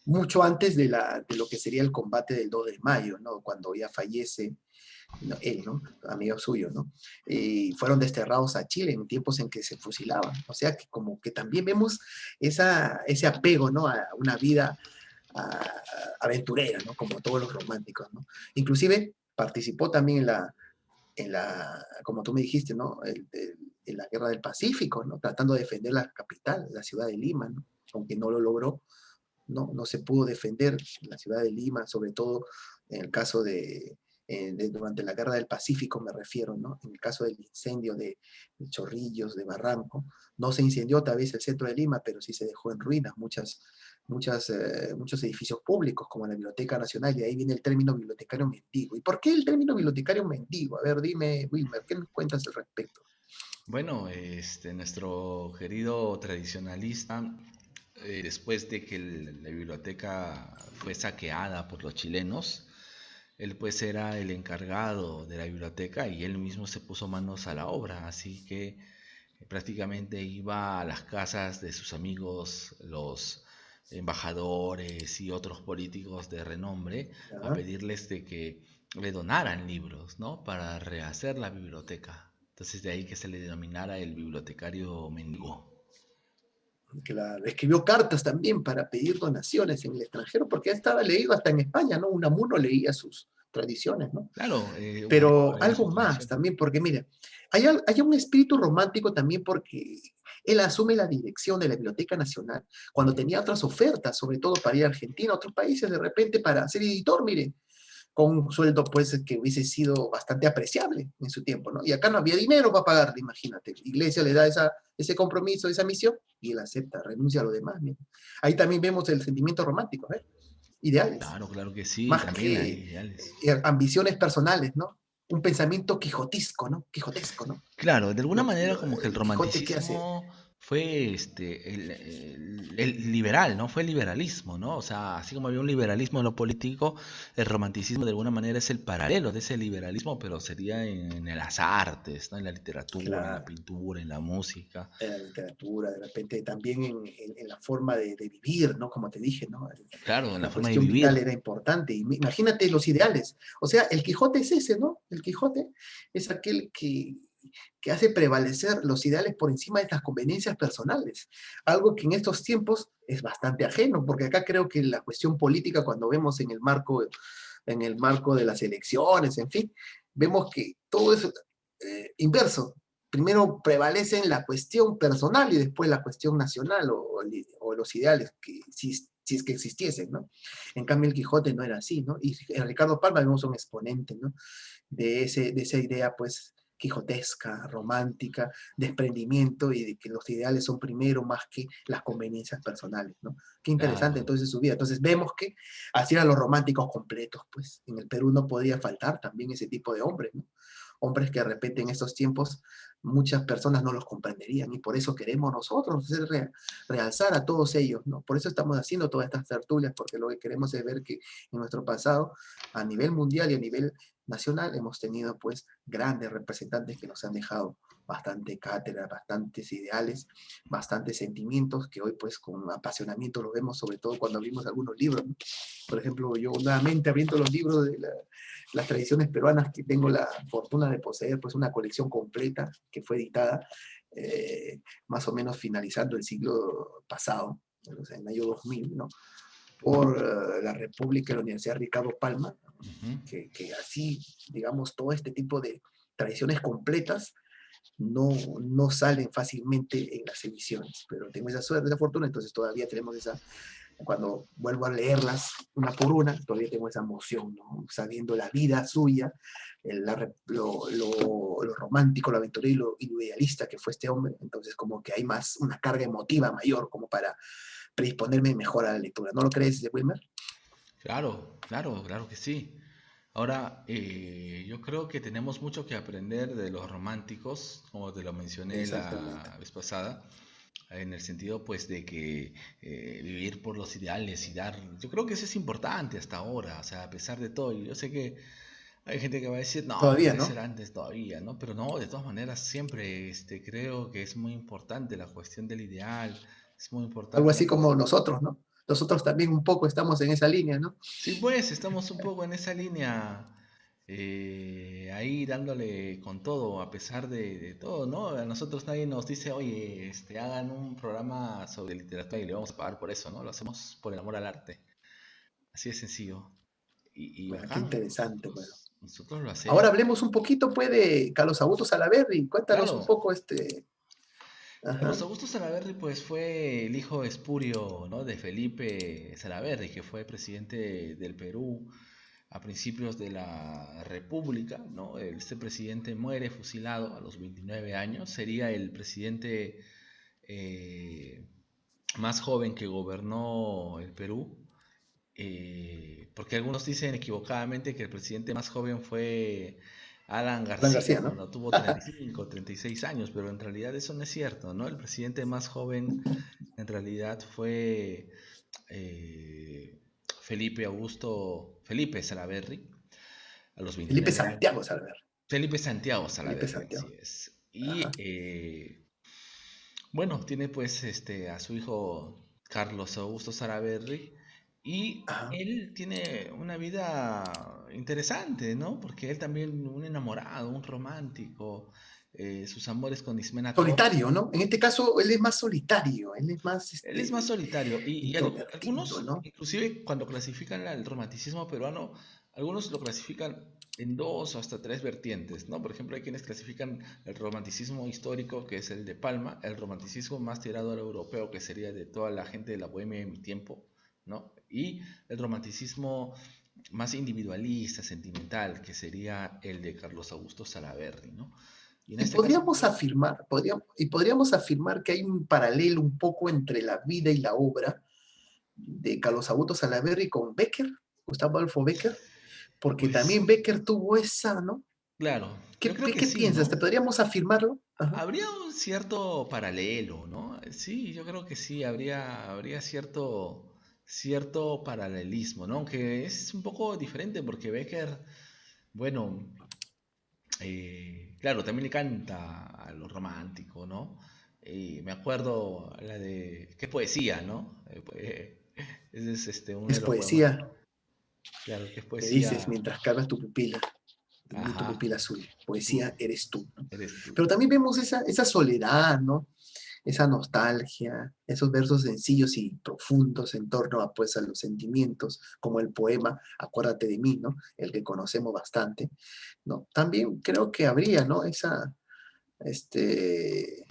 Mucho antes de lo que sería el combate del 2 de mayo, ¿no? Cuando ya fallece, ¿no? Él, ¿no? Amigo suyo, ¿no? Y fueron desterrados a Chile en tiempos en que se fusilaban. O sea que como que también vemos ese apego, ¿no? A una vida a, aventurera, ¿no? Como todos los románticos, ¿no? Inclusive participó también como tú me dijiste, ¿no? En la guerra del Pacífico, ¿no? Tratando de defender la capital, la ciudad de Lima, ¿no? Aunque no lo logró, ¿no? No se pudo defender la ciudad de Lima, sobre todo en el caso durante la guerra del Pacífico, me refiero, ¿no? En el caso del incendio de Chorrillos, de Barranco, no se incendió tal vez el centro de Lima, pero sí se dejó en ruinas muchos edificios públicos, como la Biblioteca Nacional, y ahí viene el término bibliotecario mendigo. ¿Y por qué el término bibliotecario mendigo? A ver, dime, Wilmer, ¿qué me cuentas al respecto? Bueno, nuestro querido tradicionalista, después de que la biblioteca fue saqueada por los chilenos, él pues era el encargado de la biblioteca y él mismo se puso manos a la obra, así que prácticamente iba a las casas de sus amigos, los embajadores y otros políticos de renombre, a ¿Ya? pedirles de que le donaran libros, ¿no? Para rehacer la biblioteca. Entonces de ahí que se le denominara el bibliotecario mendigo. Claro, escribió cartas también para pedir donaciones en el extranjero, porque ya estaba leído hasta en España, ¿no? Unamuno leía sus tradiciones, ¿no? Claro, Pero era su algo más tradición. también, porque mira, hay un espíritu romántico también porque él asume la dirección de la Biblioteca Nacional cuando tenía otras ofertas, sobre todo para ir a Argentina, a otros países, de repente para ser editor, mire, con un sueldo pues que hubiese sido bastante apreciable en su tiempo, ¿no? Y acá no había dinero para pagarle, imagínate. La iglesia le da ese compromiso, esa misión, y él acepta, renuncia a lo demás. Mira. Ahí también vemos el sentimiento romántico, ¿eh? Ideales, Claro, claro que sí, más también hay que ideales. ambiciones personales, ¿no? Un pensamiento quijotisco, ¿no? Quijotesco, ¿no? Claro, de alguna manera como que el El Quijote que hace, romanticismo fue el liberal, ¿no? Fue el liberalismo, ¿no? O sea, así como había un liberalismo en lo político, el romanticismo de alguna manera es el paralelo de ese liberalismo, pero sería en las artes, ¿no? En la literatura, en la claro, pintura, en la música. en la literatura, de repente también en la forma de vivir, ¿no? Como te dije, ¿no? Claro, en la La forma de cuestión vital vivir. era importante. Imagínate los ideales. O sea, el Quijote es ese, ¿no? El Quijote es aquel que hace prevalecer los ideales por encima de estas conveniencias personales. Algo que en estos tiempos es bastante ajeno, porque acá creo que la cuestión política, cuando vemos en el marco de las elecciones, en fin, vemos que todo es inverso. Primero prevalecen la cuestión personal y después la cuestión nacional o los ideales, que si es que existiesen, ¿no? En cambio, el Quijote no era así, ¿no? Y en Ricardo Palma vemos un exponente, ¿no? De esa idea, pues, quijotesca, romántica, desprendimiento y de que los ideales son primero más que las conveniencias personales, ¿no? Qué interesante Claro, entonces su vida. Entonces vemos que así eran los románticos completos, pues. En el Perú no podría faltar también ese tipo de hombres, ¿no? Hombres que de repente en estos tiempos muchas personas no los comprenderían y por eso queremos nosotros realzar a todos ellos, ¿no? Por eso estamos haciendo todas estas tertulias, porque lo que queremos es ver que en nuestro pasado, a nivel mundial y a nivel nacional, hemos tenido pues grandes representantes que nos han dejado bastante cátedra, bastantes ideales, bastantes sentimientos que hoy pues con apasionamiento lo vemos, sobre todo cuando abrimos algunos libros, ¿no? Por ejemplo, yo nuevamente abriendo los libros de las tradiciones peruanas, que tengo la fortuna de poseer pues una colección completa que fue editada más o menos finalizando el siglo pasado, o sea, en el año 2000, ¿no? Por la República y la Universidad Ricardo Palma, Ujú. que así, digamos, todo este tipo de tradiciones completas no, no salen fácilmente en las ediciones, pero tengo esa suerte, esa fortuna, entonces todavía tenemos esa, cuando vuelvo a leerlas una por una, todavía tengo esa emoción, ¿no? Sabiendo la vida suya, lo romántico, lo aventurero y lo idealista que fue este hombre, entonces como que hay más, una carga emotiva mayor como para predisponerme mejor a la lectura. ¿No lo crees, Wilmer? Claro, claro, claro que sí. Ahora, yo creo que tenemos mucho que aprender de los románticos, como te lo mencioné Exactamente. la vez pasada, en el sentido pues de que vivir por los ideales y dar, yo creo que eso es importante hasta ahora, o sea, a pesar de todo, y yo sé que hay gente que va a decir, no, Todavía, debe ser ¿no? antes todavía, ¿no? Pero no, de todas maneras siempre creo que es muy importante la cuestión del ideal, es muy Algo importante la así como cuestión. nosotros, ¿no? Nosotros también un poco estamos en esa línea, ¿no? Sí, pues estamos un poco en esa línea, ahí dándole con todo, a pesar de todo, ¿no? A nosotros nadie nos dice, oye, hagan un programa sobre literatura y le vamos a pagar por eso, ¿no? Lo hacemos por el amor al arte, así de sencillo. Y Bueno, qué bacán, interesante, bueno. nosotros lo Ahora hacemos. hablemos un poquito, pues, de Carlos Augusto Salaverry. Cuéntanos un Claro, poco Carlos Ajá. Augusto Salaverry, pues fue el hijo espurio, ¿no? De Felipe Salaverry, que fue presidente del Perú a principios de la República, ¿no? Este presidente muere fusilado a los 29 años, sería el presidente eh, más joven que gobernó el Perú, porque algunos dicen equivocadamente que el presidente más joven fue Alan Alan García García, ¿no? cuando tuvo 35, 36 años, pero en realidad eso no es cierto, ¿no? El presidente más joven en realidad fue eh, Felipe Salaverry, a los Felipe 29 años. Santiago Salaverry. Felipe Santiago Felipe Salaverry, así Santiago. es. Ajá. Y bueno, tiene pues a su hijo Carlos Augusto Salaverry y Ajá. él tiene una vida interesante, ¿no? Porque él también un enamorado, un romántico, sus amores con Ismena Torres. Solitario, ¿no? En este caso, él es más solitario, él es más Él es más solitario y introvertido, algunos, ¿no? inclusive cuando clasifican el romanticismo peruano, algunos lo clasifican en dos o hasta tres vertientes, ¿no? Por ejemplo, hay quienes clasifican el romanticismo histórico, que es el de Palma, el romanticismo más tirado al europeo, que sería de toda la gente de la bohemia de mi tiempo, ¿no? Y el romanticismo más individualista, sentimental, que sería el de Carlos Augusto Salaverry, ¿no? Y en Y este caso, podríamos pues, afirmar, podríamos afirmar que hay un paralelo un poco entre la vida y la obra de Carlos Augusto Salaverry con Becker, Gustavo Adolfo Becker, porque pues, también Becker tuvo esa, ¿no? claro, yo ¿Qué, creo qué, que qué sí, piensas? ¿Te ¿no? podríamos afirmarlo? Ajá. Habría un cierto paralelo, ¿no? Sí, yo creo que sí, habría cierto paralelismo, ¿no? Aunque es un poco diferente porque Becker, bueno, claro, también le canta a lo romántico, ¿no? Me acuerdo la de, qué poesía, ¿no? Ese es uno Es de los poemas, poesía, claro, que es me dices poesía, mientras cargas tu pupila, de tu ajá, pupila azul. tú Poesía eres tú, ¿no? eres tú. Pero también vemos esa soledad, ¿no? Esa nostalgia, esos versos sencillos y profundos en torno a, pues, a los sentimientos, como el poema Acuérdate de mí, ¿no? El que conocemos bastante, ¿no? También creo que habría, ¿no? Este,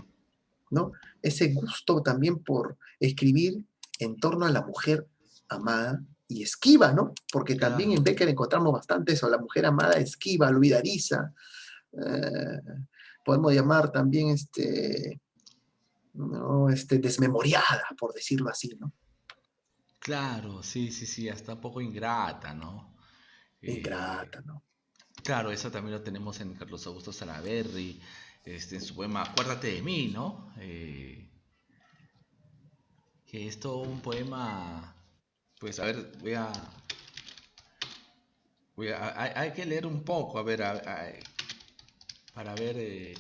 ¿no? Ese gusto también por escribir en torno a la mujer amada y esquiva, ¿no? Porque también Claro, en Becker encontramos bastante eso, la mujer amada esquiva, olvidadiza, eh, podemos llamar también ¿no? Desmemoriada, por decirlo así, ¿no? claro, sí, sí, sí, hasta un poco ingrata, ¿no? Eh, Ingrata, ¿no? claro, eso también lo tenemos en Carlos Augusto Salaverry, en su poema Acuérdate de mí, ¿no? Que es todo un poema, pues a ver, hay que leer un poco, a ver, para ver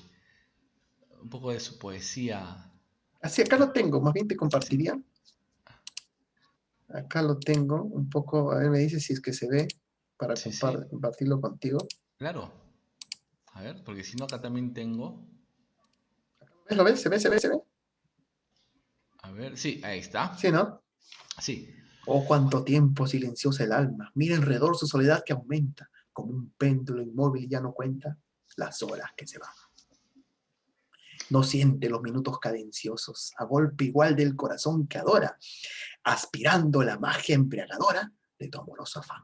un poco de su poesía. Así, acá lo tengo, más bien te Sí, compartiría. Acá lo tengo, un poco, a ver, me dice si es que se ve para sí, sí, compartirlo contigo. claro. A ver, porque si no, acá también tengo. ¿Ves? ¿Lo ves? ¿Se ve? ¿Se ve? ¿Se ve? A ver, sí, ahí está. Sí, ¿no? Sí, Oh, cuánto tiempo silenciosa el alma. Mira alrededor su soledad que aumenta, como un péndulo inmóvil y ya no cuenta las horas que se van. No siente los minutos cadenciosos, a golpe igual del corazón que adora, aspirando la magia embriagadora de tu amoroso afán.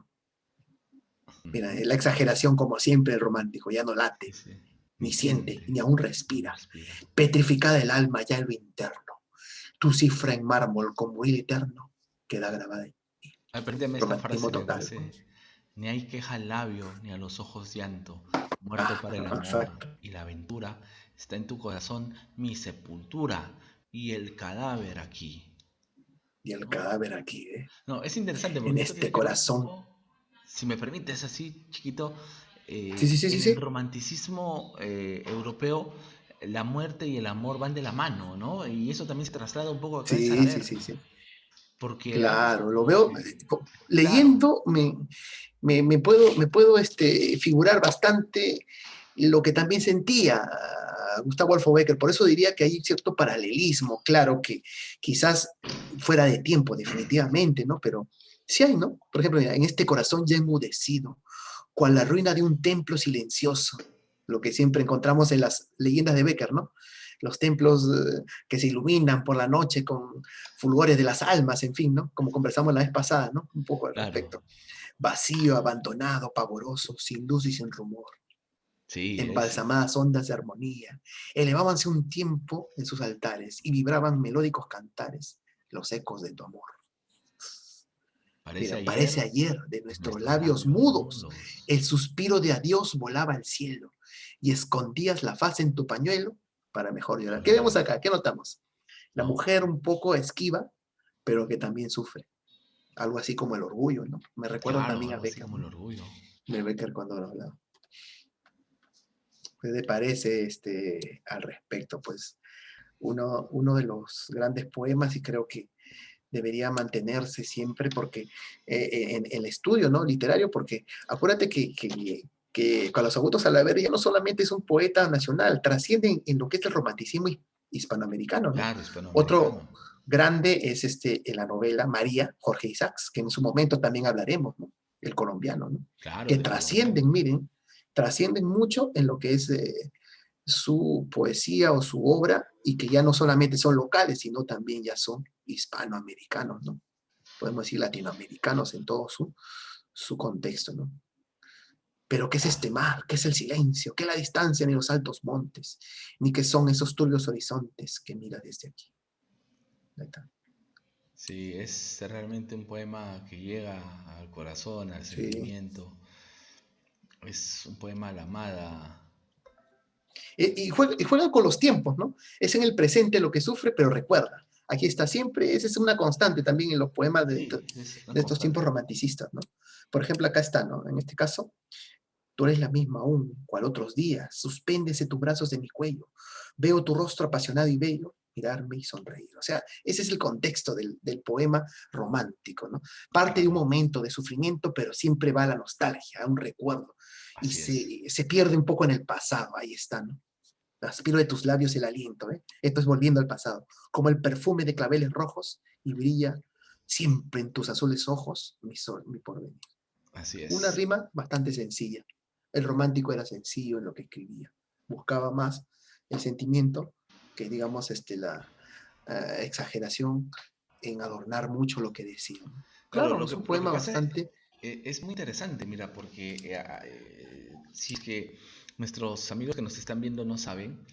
Mira, ujú, la exageración como siempre el romántico, ya no sí, late, sí. Ni ni siente, siente, ni aún ni respira. respira. Petrificada el alma ya en lo interno, tu cifra en mármol como hilo eterno queda grabada en Apréndeme esta romanticismo frase, me total. parece. Ni hay queja al labio, ni a los ojos llanto. Muerto Ah, para el amor exacto. y la aventura, está en tu corazón mi sepultura y el cadáver aquí. Y el ¿No? cadáver aquí, No, es interesante en porque esto este tiene que ver un corazón. poco, si me permites así, chiquito, Sí, sí, sí, sí, en el sí. romanticismo europeo, la muerte y el amor van de la mano, ¿no? Y eso también se traslada un poco acá en Sí, sí, Salaberry, sí, sí. porque hay veces Claro, lo como veo, que, claro, leyendo, me puedo figurar bastante lo que también sentía Gustavo Adolfo Bécquer. Por eso diría que hay cierto paralelismo, claro, que quizás fuera de tiempo, definitivamente, ¿no? Pero sí hay, ¿no? Por ejemplo, mira, en este corazón ya enmudecido, cual la ruina de un templo silencioso, lo que siempre encontramos en las leyendas de Bécquer, ¿no? Los templos que se iluminan por la noche con fulgores de las almas, en fin, ¿no? Como conversamos la vez pasada, ¿no? Un poco al claro, respecto. Vacío, abandonado, pavoroso, sin luz y sin rumor. sí, Embalsamadas ondas de armonía, elevábanse un tiempo en sus altares y vibraban melódicos cantares los ecos de tu amor. parece Mira, ayer parece ayer de en nuestros nuestros labios labios mudos, mudos. el suspiro de adiós volaba al cielo y escondías la faz en tu pañuelo para mejor llorar. ¿Qué Para vemos llorar, acá? ¿Qué notamos? La ¿no? mujer un poco esquiva, pero que también sufre. Algo así como el orgullo, ¿no? Me recuerda Claro, también a algo así Becker, como el ¿no? orgullo. De Becker cuando lo hablaba. ¿Qué te parece al respecto? Pues uno de los grandes poemas y creo que debería mantenerse siempre porque en el estudio, ¿no? Literario, porque acuérdate que Carlos Augusto Salaverry ya no solamente es un poeta nacional, trasciende en lo que es el romanticismo hispanoamericano, ¿no? Claro, Otro hispanoamericano. grande es en la novela María, Jorge Isaacs, que en su momento también hablaremos, ¿no? El colombiano, ¿no? Claro, Que del colombiano. trascienden, miren, trascienden mucho en lo que es su poesía o su obra y que ya no solamente son locales, sino también ya son hispanoamericanos, ¿no? Podemos decir latinoamericanos en todo su contexto, ¿no? Pero ¿qué es este mar? ¿Qué es el silencio? ¿Qué es la distancia ni los altos montes? Ni qué son esos turbios horizontes que mira desde aquí. Ahí está. Sí, es realmente un poema que llega al corazón, al Sí. sentimiento. Es un poema a la amada. Y juega con los tiempos, ¿no? Es en el presente lo que sufre, pero recuerda. Aquí está siempre, esa es una constante también en los poemas de, Sí, es una de estos tiempos constante. romanticistas, ¿no? Por ejemplo, acá está, ¿no? En este caso, tú eres la misma aún, cual otros días, suspéndese tus brazos de mi cuello, veo tu rostro apasionado y bello, mirarme y sonreír. O sea, ese es el contexto del poema romántico, ¿no? Parte de un Claro, momento de sufrimiento, pero siempre va a la nostalgia, a un recuerdo, y así es. se pierde un poco en el pasado, ahí está, ¿no? Aspiro de tus labios el aliento, ¿eh? Esto es volviendo al pasado, como el perfume de claveles rojos y brilla siempre en tus azules ojos mi sol, mi porvenir. Así Una es. rima bastante sencilla. El romántico era sencillo en lo que escribía. Buscaba más el sentimiento que, digamos, la exageración en adornar mucho lo que decía, ¿no? Claro, Claro, es un lo que poema pasa bastante... es muy interesante, mira, porque si es que nuestros amigos que nos están viendo no saben,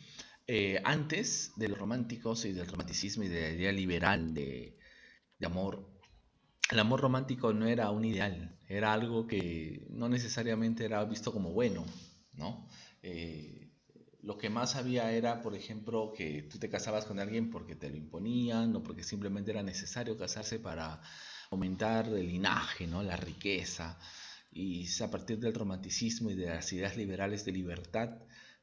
antes de los románticos y del romanticismo y de la idea liberal de amor, el amor romántico no era un ideal, era algo que no necesariamente era visto como bueno, ¿no? Eh, lo que más había era, por ejemplo, que tú te casabas con alguien porque te lo imponían o porque simplemente era necesario casarse para aumentar el linaje, ¿no? La riqueza. Y es a partir del romanticismo y de las ideas liberales de libertad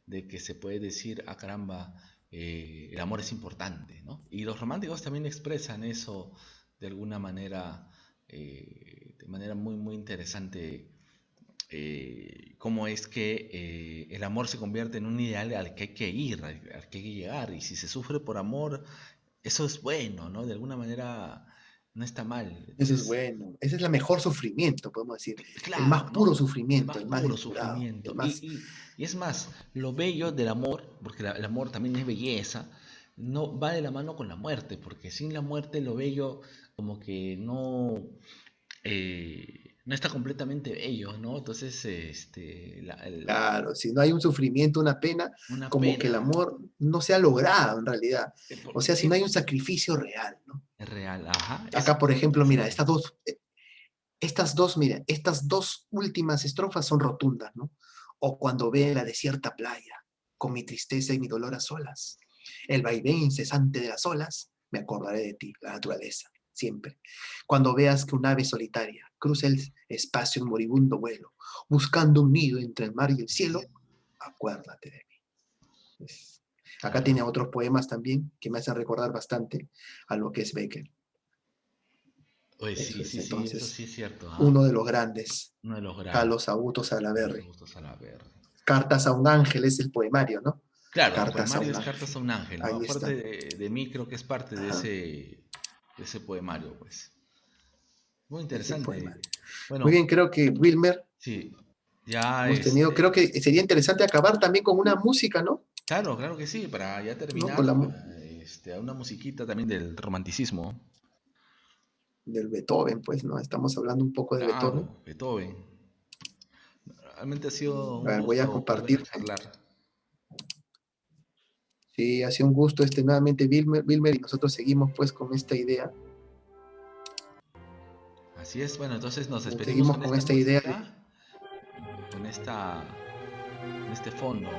de que se puede decir, ah caramba, el amor es importante, ¿no? Y los románticos también expresan eso de manera muy, muy interesante, cómo es que el amor se convierte en un ideal al que hay que ir, al que hay que llegar, y si se sufre por amor, eso es bueno, ¿no? De alguna manera no está mal. Eso es Entonces, bueno. Ese es el mejor sufrimiento, podemos decir. El más claro, puro ¿no? El sufrimiento, más el más puro depurado, el sufrimiento. más... Y es más, lo bello del amor, porque el amor también es belleza, no va de la mano con la muerte, porque sin la muerte lo bello como que no está completamente bello, ¿no? Entonces, Claro, si no hay un sufrimiento, una pena, una como que el pena, amor no se ha logrado en realidad. O sea, si no hay ¿qué un sacrificio real, ¿no? es real? Ajá, Acá, por eso es ejemplo, mira, interesante. mira, estas dos últimas estrofas son rotundas, ¿no? O cuando ve la desierta playa, con mi tristeza y mi dolor a solas, el vaivén incesante de las olas, me acordaré de ti, la naturaleza, siempre. Cuando veas que un ave solitaria cruza el espacio en moribundo vuelo, buscando un nido entre el mar y el cielo, acuérdate de mí. Pues, acá Claro. tiene otros poemas también que me hacen recordar bastante a lo que es Becker. Oye, sí, Eso es sí, sí, eso entonces sí es cierto, ¿ah? uno de los grandes. Uno de los grandes, Carlos Augusto Carlos Salaverry. Augusto Salaverry. Cartas a un ángel es el poemario, ¿no? Claro, el Cartas a poemario un es Cartas a ángel. un ángel, ¿no? Ahí Aparte está. de mí, creo que es parte Ajá, de ese poemario, pues. Muy es el poema. interesante. Muy Bueno, bien, creo que Wilmer sí, ya hemos tenido, creo que sería interesante acabar también con una música, ¿no? claro, claro que sí, para ya ¿No? Con terminar, la una musiquita también del romanticismo. del Beethoven, pues, ¿no? Estamos hablando un poco de Beethoven. Claro, Beethoven. Realmente ha sido A un ver, voy a gusto volver a compartirte. charlar. Sí, ha sido un gusto nuevamente, Wilmer, y nosotros seguimos pues con esta idea. Así es, bueno, entonces nos despedimos Seguimos con con esta esta idea música, de con con este fondo,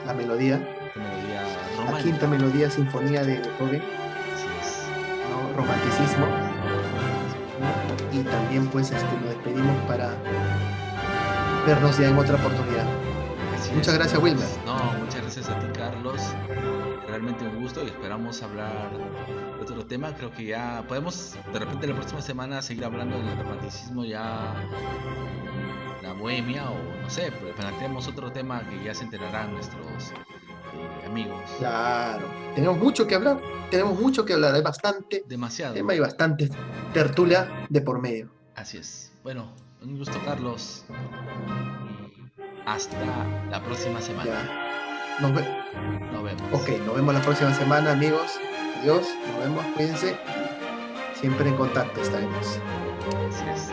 la melodía, esta melodía la quinta romántica. melodía sinfonía de Beethoven, Así es, ¿no? Romanticismo, romanticismo. ¿no? Y también pues nos despedimos para vernos ya en otra oportunidad. Así Muchas es, gracias, Wilmer. amigos. No, muchas gracias a ti, Carlos. Realmente un gusto y esperamos hablar de otro tema. Creo que ya podemos, de repente, la próxima semana seguir hablando del romanticismo, ya la bohemia, o no sé, planteemos otro tema que ya se enterarán nuestros amigos. Claro, tenemos mucho que hablar, hay bastante Demasiado. tema y bastante tertulia de por medio. Así es. Bueno, un gusto, Carlos. Y hasta la próxima semana. Ya, nos ve Nos vemos. ok, nos vemos la próxima semana, amigos. Adiós, nos vemos, cuídense. Siempre en contacto estaremos. Así es.